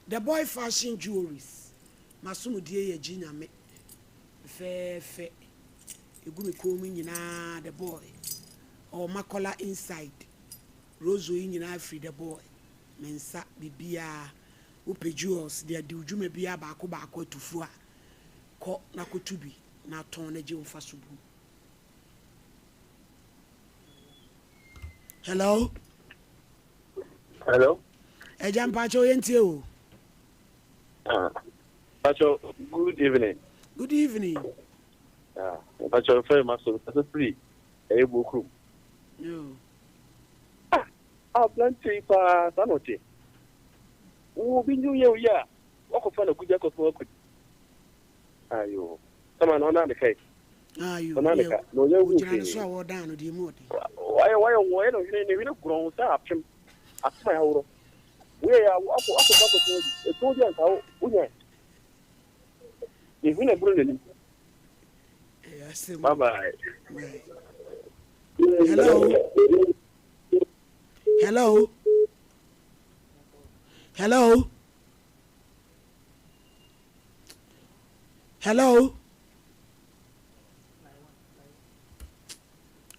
Speaker 2: the boy fashion jewelries. Masumu dear Gina me. Fair. You go coming in the boy. Or Makola inside. Rose in free the boy. Mensa bibia. Upe jewels. They do you may be a bako to fua. Ko nakotubi. Na tone je fasubu. Hello?
Speaker 10: Hello?
Speaker 2: Ejam Pacho Yentie.
Speaker 10: Pacho, good evening.
Speaker 2: Good evening.
Speaker 10: Pacho, very much so. That's free. A book room.
Speaker 2: No.
Speaker 10: Plenty for Sanote. Who be new year? Yeah. What of fun a good jack of work? Are you? Come on the case.
Speaker 2: You
Speaker 10: no, you
Speaker 2: saw down with the mood.
Speaker 10: Why, you know, grown up at my hour. We are up a soldier. How would you? If we are brilliant. Bye bye.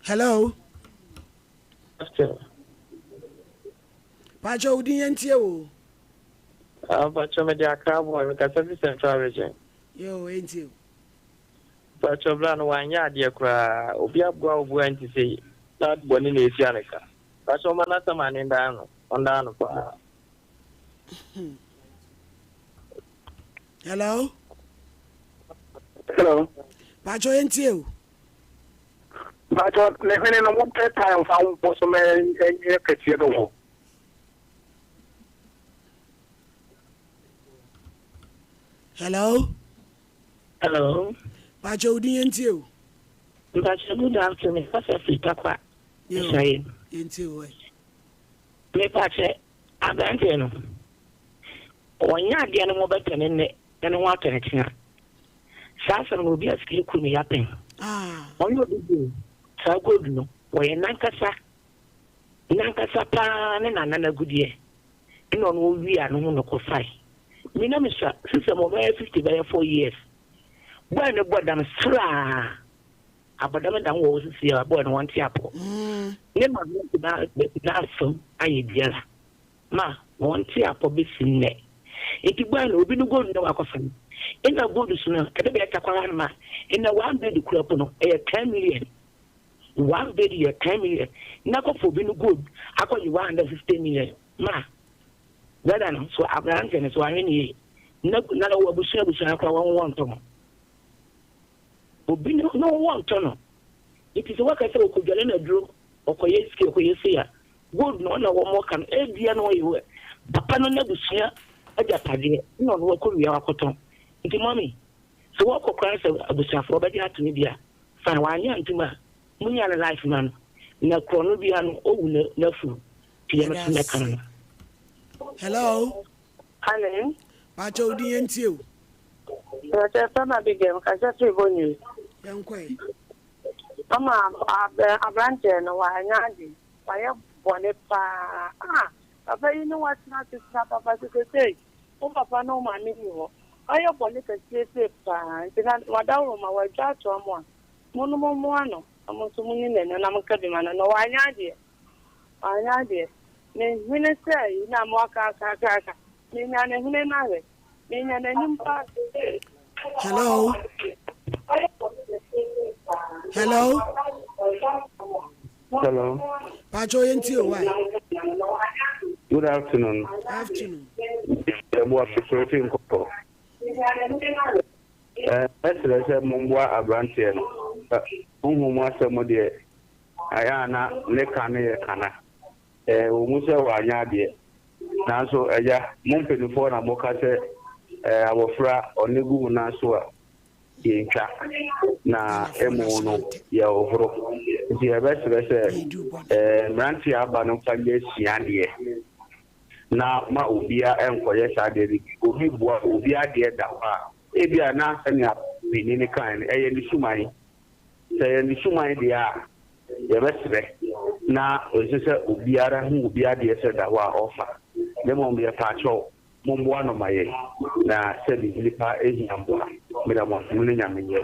Speaker 2: Hello. Pacho Udientie.
Speaker 10: Pacho Media Cowboy, because every central region.
Speaker 2: Yo, ain't you?
Speaker 10: Pacho Blan, one yard, dear cry, Obia Bow went to say, not one in Asianica. Pacho Manata man in down, on down.
Speaker 2: Hello?
Speaker 10: Hello?
Speaker 2: Pacho ain't you?
Speaker 10: Pacho, living in a one time found Bosom and you could see the wall.
Speaker 2: Hello?
Speaker 12: Hello?
Speaker 2: Pacho Udientie.
Speaker 12: Pacho, good afternoon. What's a free papa?
Speaker 2: Yo, ain't you?
Speaker 12: Me Pacho, I'm going when you're getting more better than what can it? Sasson will be a skill could be happening. On your do so good no. When Nankasa Pan and another good year. And on we are no fight. Me no Mr. Since I'm over 50 by 4 years. When the board I'm stra. Abadam dan wo si ya boy no want apple. Ne ma na so aye biara. Ma want apple be sinne. Iti gba na obi no go no akofan. Ina go do so na e be takwara ma. Ina 1 bed crop no e 10 million. 1 bed e 10 million. Na ko for bi no good. Akọ you 150 million. Ma. Dada no so Abraham ken so ahwe ni. Na wo abusu akwa won to. Obi no want to know. It is what I say we could get in a draw or koyeski or koyesia. Good no no more can every no you. Papa no nebusia ajapade no no ko wi akoton. Nti mommy. So what ko kran say abusia for be at me bia. Fa wanya ntuma. Munya na life man. Na krono bia no owu na fu.
Speaker 2: Hello.
Speaker 12: Hello.
Speaker 2: Pacho Udientie.
Speaker 12: Sama bigem ka just revenue.
Speaker 2: Yankwe.
Speaker 12: Mama abrante no wa nyadi. Wa ye bone pa. Papa you know what not to papa to say. O papa no ma ni ho. Aye bone ka say pa. Ntina wadawo ma wa twa to mo. Munu mo ano. Amonso munyi ne na mka bi mana no wa nyadi. Wa nyadi. Ne hune say na mo aka. Ni nya ne hune na we. Ni nya ne nimpa.
Speaker 2: Hello. Hello. Pacho Yentie, why?
Speaker 10: Good afternoon.
Speaker 2: Afternoon.
Speaker 10: Let's say Mumba Abrantian. Whom some of the Ayana, Nekane, Kana. Musa Wanyadi. Now, so, Mumpin for a Mocate, abofra onegu na so a yentwa na emu no ya ohoro nti ebesebese mranti aba no fanye siade na ma obia enkoye sade obi bua obi ade da wa ebia na sanya binini kan eye ni suman se ni suman dia ebesebe na osese obiara hu obi ade se da wa ofa demo mbe pacho mumbo ano maye na sebi lipa ehiambo mira mo mune nyamenye.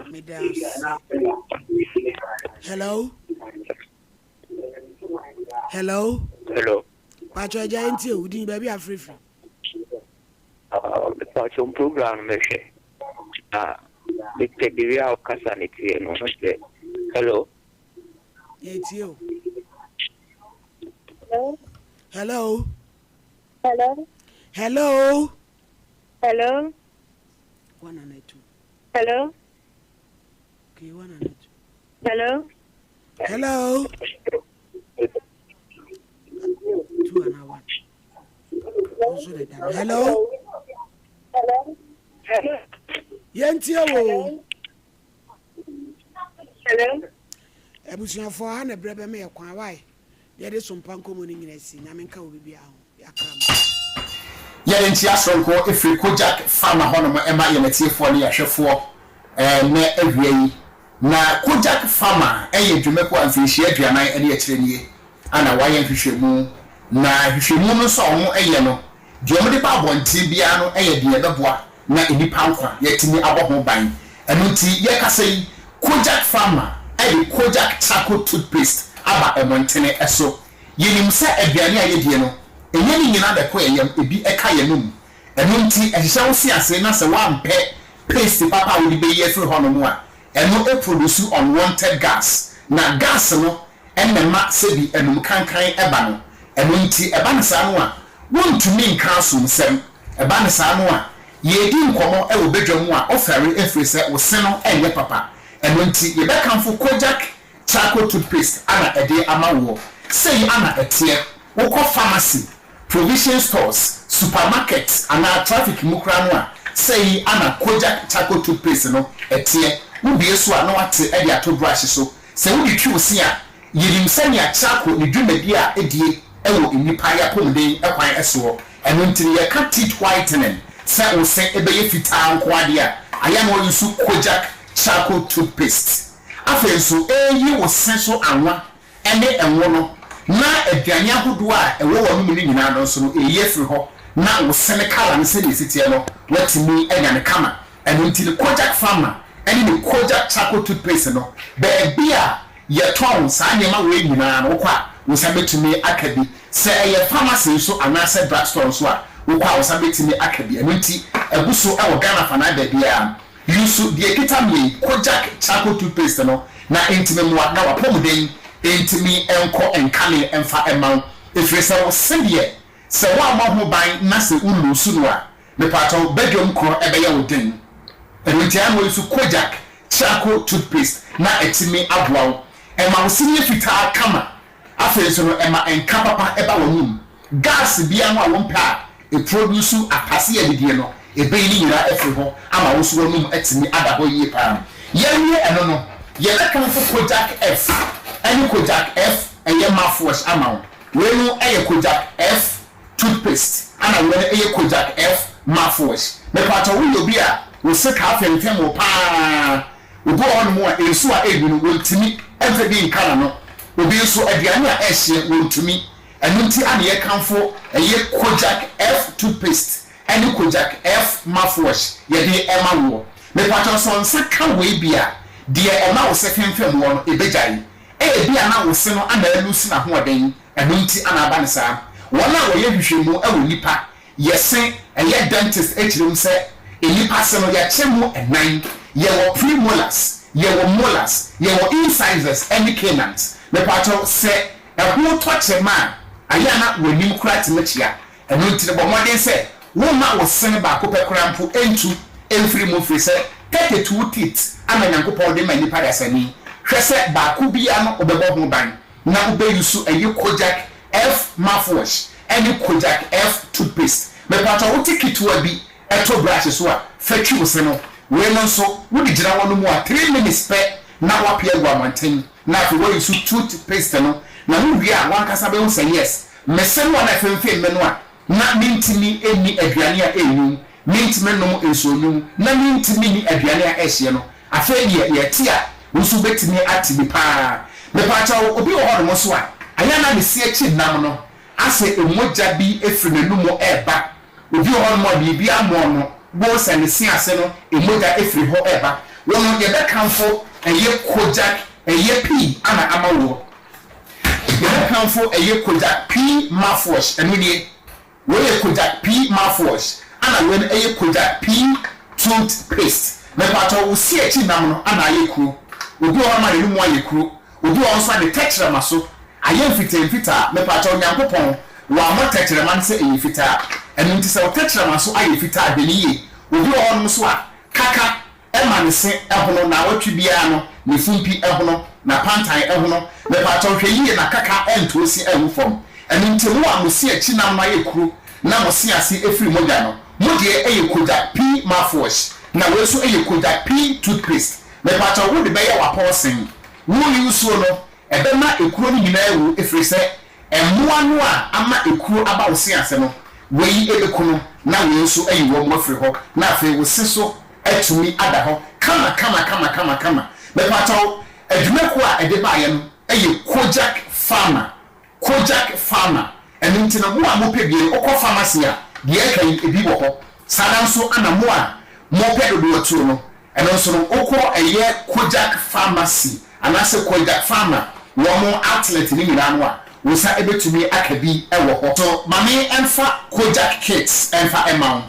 Speaker 2: Hello. Hello.
Speaker 10: Hello.
Speaker 2: Pacho Giant, udi baby free.
Speaker 10: Pacho program meshe. Nitegiria okasa nitie no meshe. Hello.
Speaker 2: It's you.
Speaker 11: Hello.
Speaker 2: Hello.
Speaker 11: Hello.
Speaker 2: Hello.
Speaker 11: Hello.
Speaker 2: 192.
Speaker 11: Hello.
Speaker 2: Okay, 192.
Speaker 11: Hello.
Speaker 2: Hello. 2 and 1. Hello.
Speaker 11: Hello. Hello.
Speaker 2: Yentia wo.
Speaker 11: Hello.
Speaker 2: Ebusuya for ha na brebe me yakwan why. There is Sompa Nkomo ni nyina si na menka wo bibia ho. Yakram.
Speaker 13: Yɛn nti asɔnko efiri Kojak farm hɔ no ɛma yɛn atiefo ne yɛhwɛfoɔ na awia yi na Kojak farm ɛyɛ dwumako amfihye aduanan ɛne akyire nie ana wayɛ hwehwɛmu na hwehwɛmu no so ɔmo ɛyɛ no deɛ de ba abɔnten bia no ɛyɛ deɛ bɛboa na enipa nkwa yɛtimi abɔ ho ban ɛno nti yɛkasa yi Kojak farm ɛyɛ Kojak charcoal toothpaste aba ɛmɔntene ɛso yɛnim sɛ aduane a yɛdie no enye ni nyina de ko yem ebi eka yenum eno nti ehihye wo si ase na se wa mpe paste papa wo di be ye free hono mu a eno e produce unwanted gas na gas no enema se bi enum kankan eba no eno nti eba ne sa no a wontumi nka so nsem eba ne sa no a ye di nkomo e wo bedwam a ofere efri se wo se no enye papa eno nti ye be kanfo Kojak charcoal toothpaste ana ede ama wo sei ana etie wo ko pharmacy provision stores supermarkets and our traffic mukra no a say ana Kojak charcoal toothpaste no etie wo bie so a no ate e dia to brush so say wo di twi wo se a yirim sania charcoal ni dwumadi a edie e wo nipa ya pomden e kwan eso eno ntiri ye ka teeth whitening say wo se e be ye fitaa nko ade a aya no yusu Kojak charcoal toothpaste afen so yi wo se so anwa ene enwo no na aduane ahodo a ewo wo mu ni nyina no so no eyi efiri ho na wo sene kala ne se nesitie no watimi enya ne kama eno ntili Kojak farmer eni ne Kojak charcoal toothpaste no be bia ye ton sa nyema we nyina no kwa wo sabetumi akabi se eye pharmacy so anase drugstore so a wo kwa wo sabetumi akabi eno nti ebuso e wo Ghana fa na da bia yusu die kitami Kojak charcoal toothpaste no na entime mu na wapomden entimi enko enkane emfa emman efresa wo sedie se wa ma ho ban na se ulu su no a me pato bedroom kro ebeye wo den enti an wo su Kojak charcoal toothpaste na etimi aboa ema wo sinye fita kama afenso no ema enka papa eba wo num gas bia no a wo mpa e produce apase ya didie no ebe ni nyira efri ho ama wo su wo num etimi ada ho yie pa yenye eno no ye la kan fo Kojak F any Kojak F and your mouthwash amount. We know a Kojak F toothpaste and I will a Kojak F mouthwash. The part of will be a will sick half and ten more pa. We go on more in so a will to me every in Calano will be so a Diana Asia will to me and Munti and ye come for a year Kojak F toothpaste and Kojak F mouthwash. Ye Emma war. The part of some second way beer. Dear Emma was second film one a bejai. Bia na wo se no ana elusi na hoden eno nti ana abanisa wona wo ye hwehwemu e wo nipa yesen eye dentist echirim se enipa se no ya chemu enan ye wo premolars ye wo molars ye wo incisors and canines me pato se e ho to chema aya na wonim kura temachia eno nti bo moden se wo ma wo se ba ko pekrampo entu emfiri mo firi se 32 teeth ana nyankopɔ de ma nipa dasani hwese ba ku bia no obebo ho ban na obeyusu eye Kojak F mouthwash and Kojak F toothpaste me pato wo tikitwa bi eto brush so a fatwi wo se no we no so wo di gina wono mu a 3 minutes pe na wa pia gwa manten na fe wo use toothpaste no na wo wi a wan kasa be wo say yes mese no na femfe me no a na mintimi eni aduane a enyu mintimi no ensonyu na mintimi ni aduane a ehye no afa ye ti a wo so betimi atibi pa me pa cha obi wo ho no so a aya na me si echi nam no ase emoja bi efiri nanumo eba obi wo ho no bi amo no bo se ne si ase no emoja efiri ho eba wono ye be kanfo eye kojak eye p ana amawo ye be kanfo eye kojak p mouthwash enudie we ye kojak p mouthwash ana we eye kojak p toothpaste me pato wo si echi nam no ana aye kru obi wo ma nanumo aye kru obi wo so de tetchere maso aye mfita me pato nyankopon wa mo tetchere man se eye fita enu nti se wo tetchere maso aye fita beniye obi wo no so a kaka ema ne se ehono na watwi bia no ne fumpi ehono na pantan ehono me pato hwe yiye na kaka ento si ehu fom enu nti mo a mo si echi na ma ye kru na mo si ase efiri moja no mo de eye koda p mouthwash na we so eye koda p toothpaste me pato wo de be ye wa posen wo use no ebe ma ekuro ni nyina ewu efiri se emmoa no a ama ekuro aba wo si ase no we yi ebekuno na we so eye wo mo afiri ho na afi wo si so etumi ada ho kama me pato adwumako a ede ba ye no eye Kojak farmer enu ntina mo a mo pebie okọ pharmacy a de kan ebi wo ho sada so ana mo a mo pedo do otu no enu so no okọ eye Kojak pharmacy anase Kojak farmer wo mo outlet ni nyina no a wo sa ebetumi akabi ewo ho to mame enfa Kojak kits enfa emaw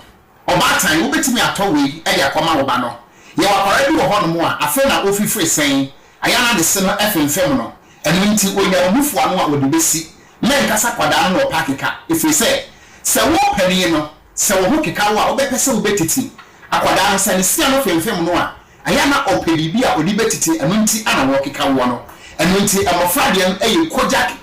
Speaker 13: obatan wo betumi atọwe e ya koma wo ba no ye wa kwara bi wo ho no mo a afa na ofifiri sen ayana de se no efemfem no enu nti onya omufu anu a wo de besi men kasa kwada no pakika ifi se wo pani no se wo hokika wo a obepese wo betiti akwada no se ne sia no femfem no a ayana opedi bi a odi betiti enu nti ana wo kika wo no enu nti amofrade no eye Kojak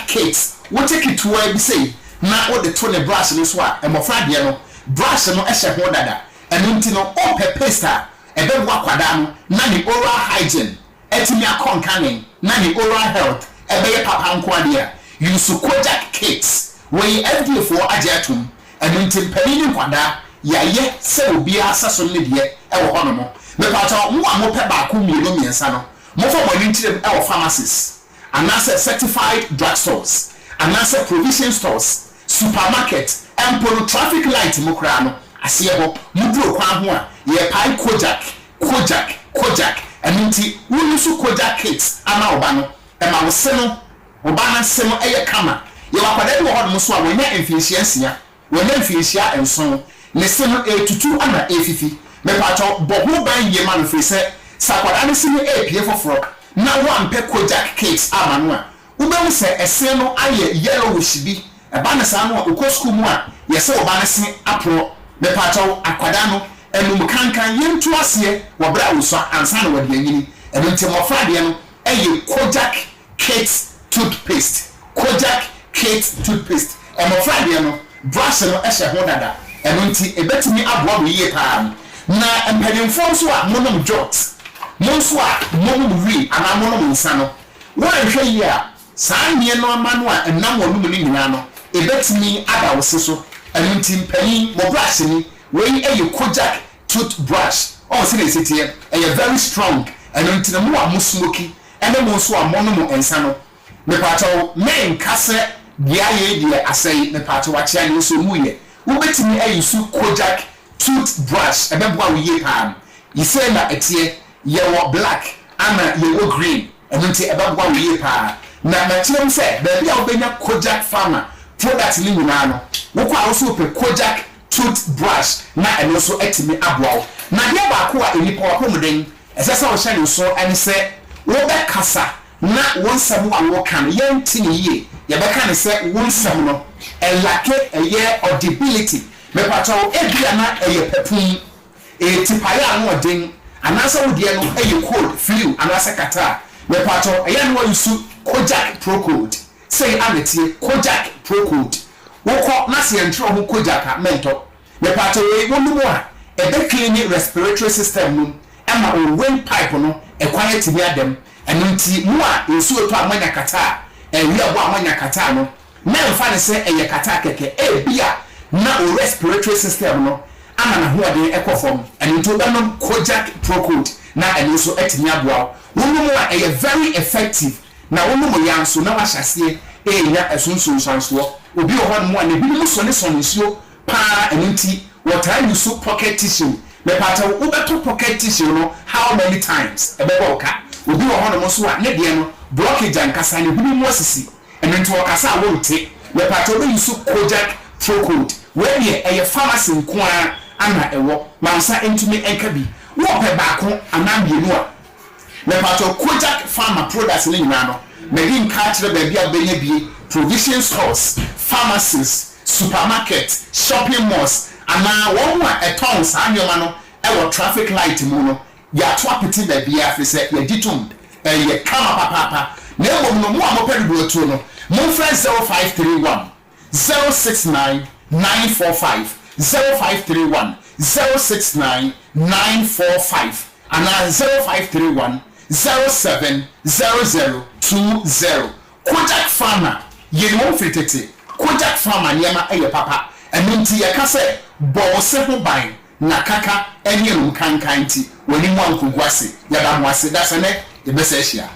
Speaker 13: kits wo take it to bi say na wo de to ne brush no so a amofrade no brush no ehye ho dada enu nti no ope paste a ebe wo akwada no na ni oral hygiene etimi akonkanen na ni oral health ebe ye papa nko ade use Kojak kits we every for ajatum enu nti panini nkwada ya ye se obi asaso ne de e wo hono mo me pato mo amope ba ko mielo miensa no mo fo mo ntirem e wo pharmacies anase certified drugstores anase provision stores supermarket empolo traffic light mo kra no ase ho muduro kwa ho a ye pai Kojak enu nti wo use Kojak kits ama oba no e ma wo se no oba na se no eye kama ye wakwada bi wo ho so a wonya emfiehia nsia wonya emfiehia enson ne se no etutu ana efifi me pato bohu ban ye man fi se sakwada ne se no epie foforo na wo ampe Kojak kits ama no a wo be se ese no aye yellowish bi e ba na sa no okọ school mu a ye se oba na se apro me pato akwada no enum kankan yentu ase wo bra wo so ansa na wo de anyini enu nti mo frade no eye Kojak kits toothpaste mo frade no brush no ehye ho dada enu nti ebetimi aboa wo yie pa na empanimfo so a monom jot mo so a monom wi ana monom nsa no wo ehwe yi a saa nie no ama no a enam wonum ni nyina no ebetimi ada wo so enu nti mpani mo brush ni we eye Kojak toothbrush o se ne sitie eye very strong enu nti na mo a mo smoky ene mo so a monom ensa no me pato men kase dia ye die asai me pato wa chia ni so muye wo betimi ayusu Kojak toothbrush ebeboa wo ye pa yi say na etie ye wo black ana ye wo green enunti ebeboa wo ye pa na matirem se ba bia wo benya Kojak farmer product ni nyina no wo kwa wo so pe Kojak toothbrush na eno so etimi aboa na dia ba ko a enipa wa pomuden esesa wo hye ni so ani se wo be kasa na wonsam wa wo kan yenti ni ye ye be kan se wonsam no elake eye audibility me pato ebia na eye pepun tipaya no odin anasa wo de no eye cold flu anasa kata me pato eye no yusu Kojak pro code say ametie Kojak pro code wo ko na se entro ho Kojak mento me pato we wonu a ebe clean respiratory system no ama o wind pipe no e quiet bi adem eno nti mu a ensuo to amanya kata ewi abo amanya kata no na mfa ne se eye kata keke bia na o respiratory system no ama na ho ade ekofom eno nti obanom Kojak Procode na eno so etimi aboa wonu mu a eye very effective na wonu mu yanso na wahyasie enya esunsun sanso obi ohon mu a ne bi mu so ne so nsuo pa eno nti what I use pocket tissue me pata ubeto pocket tissue no how many times ebeba oka obi wo hono mo so a ne de no blockage ankasa ne bi mu asisi eno nti okasa a wonte me pata obi use Kojak Procode where ye eye pharmacy nko a ana ewo mansa entumi enka bi wo pe baako anambienu a me pata Kojak Pharma products ni nyina no me di nka kire ba bia benye bie provision stores pharmacies supermarket shopping malls ana won wa eton sa nyoma no e wo traffic light mu no ya to apeti ba bia fe se ya ditum ye kama papa na emo no mu a mo pedu otu no mo friend 0531 069 945 0531 069 945 ana 0531 070020 Kojak Pharma ye no fitete Kojak Pharma niema eye papa eminti ye ka se bo se ho ban na kaka enye no kankan ti wani mu ankugwase ya da mo ase da se ne e bese hia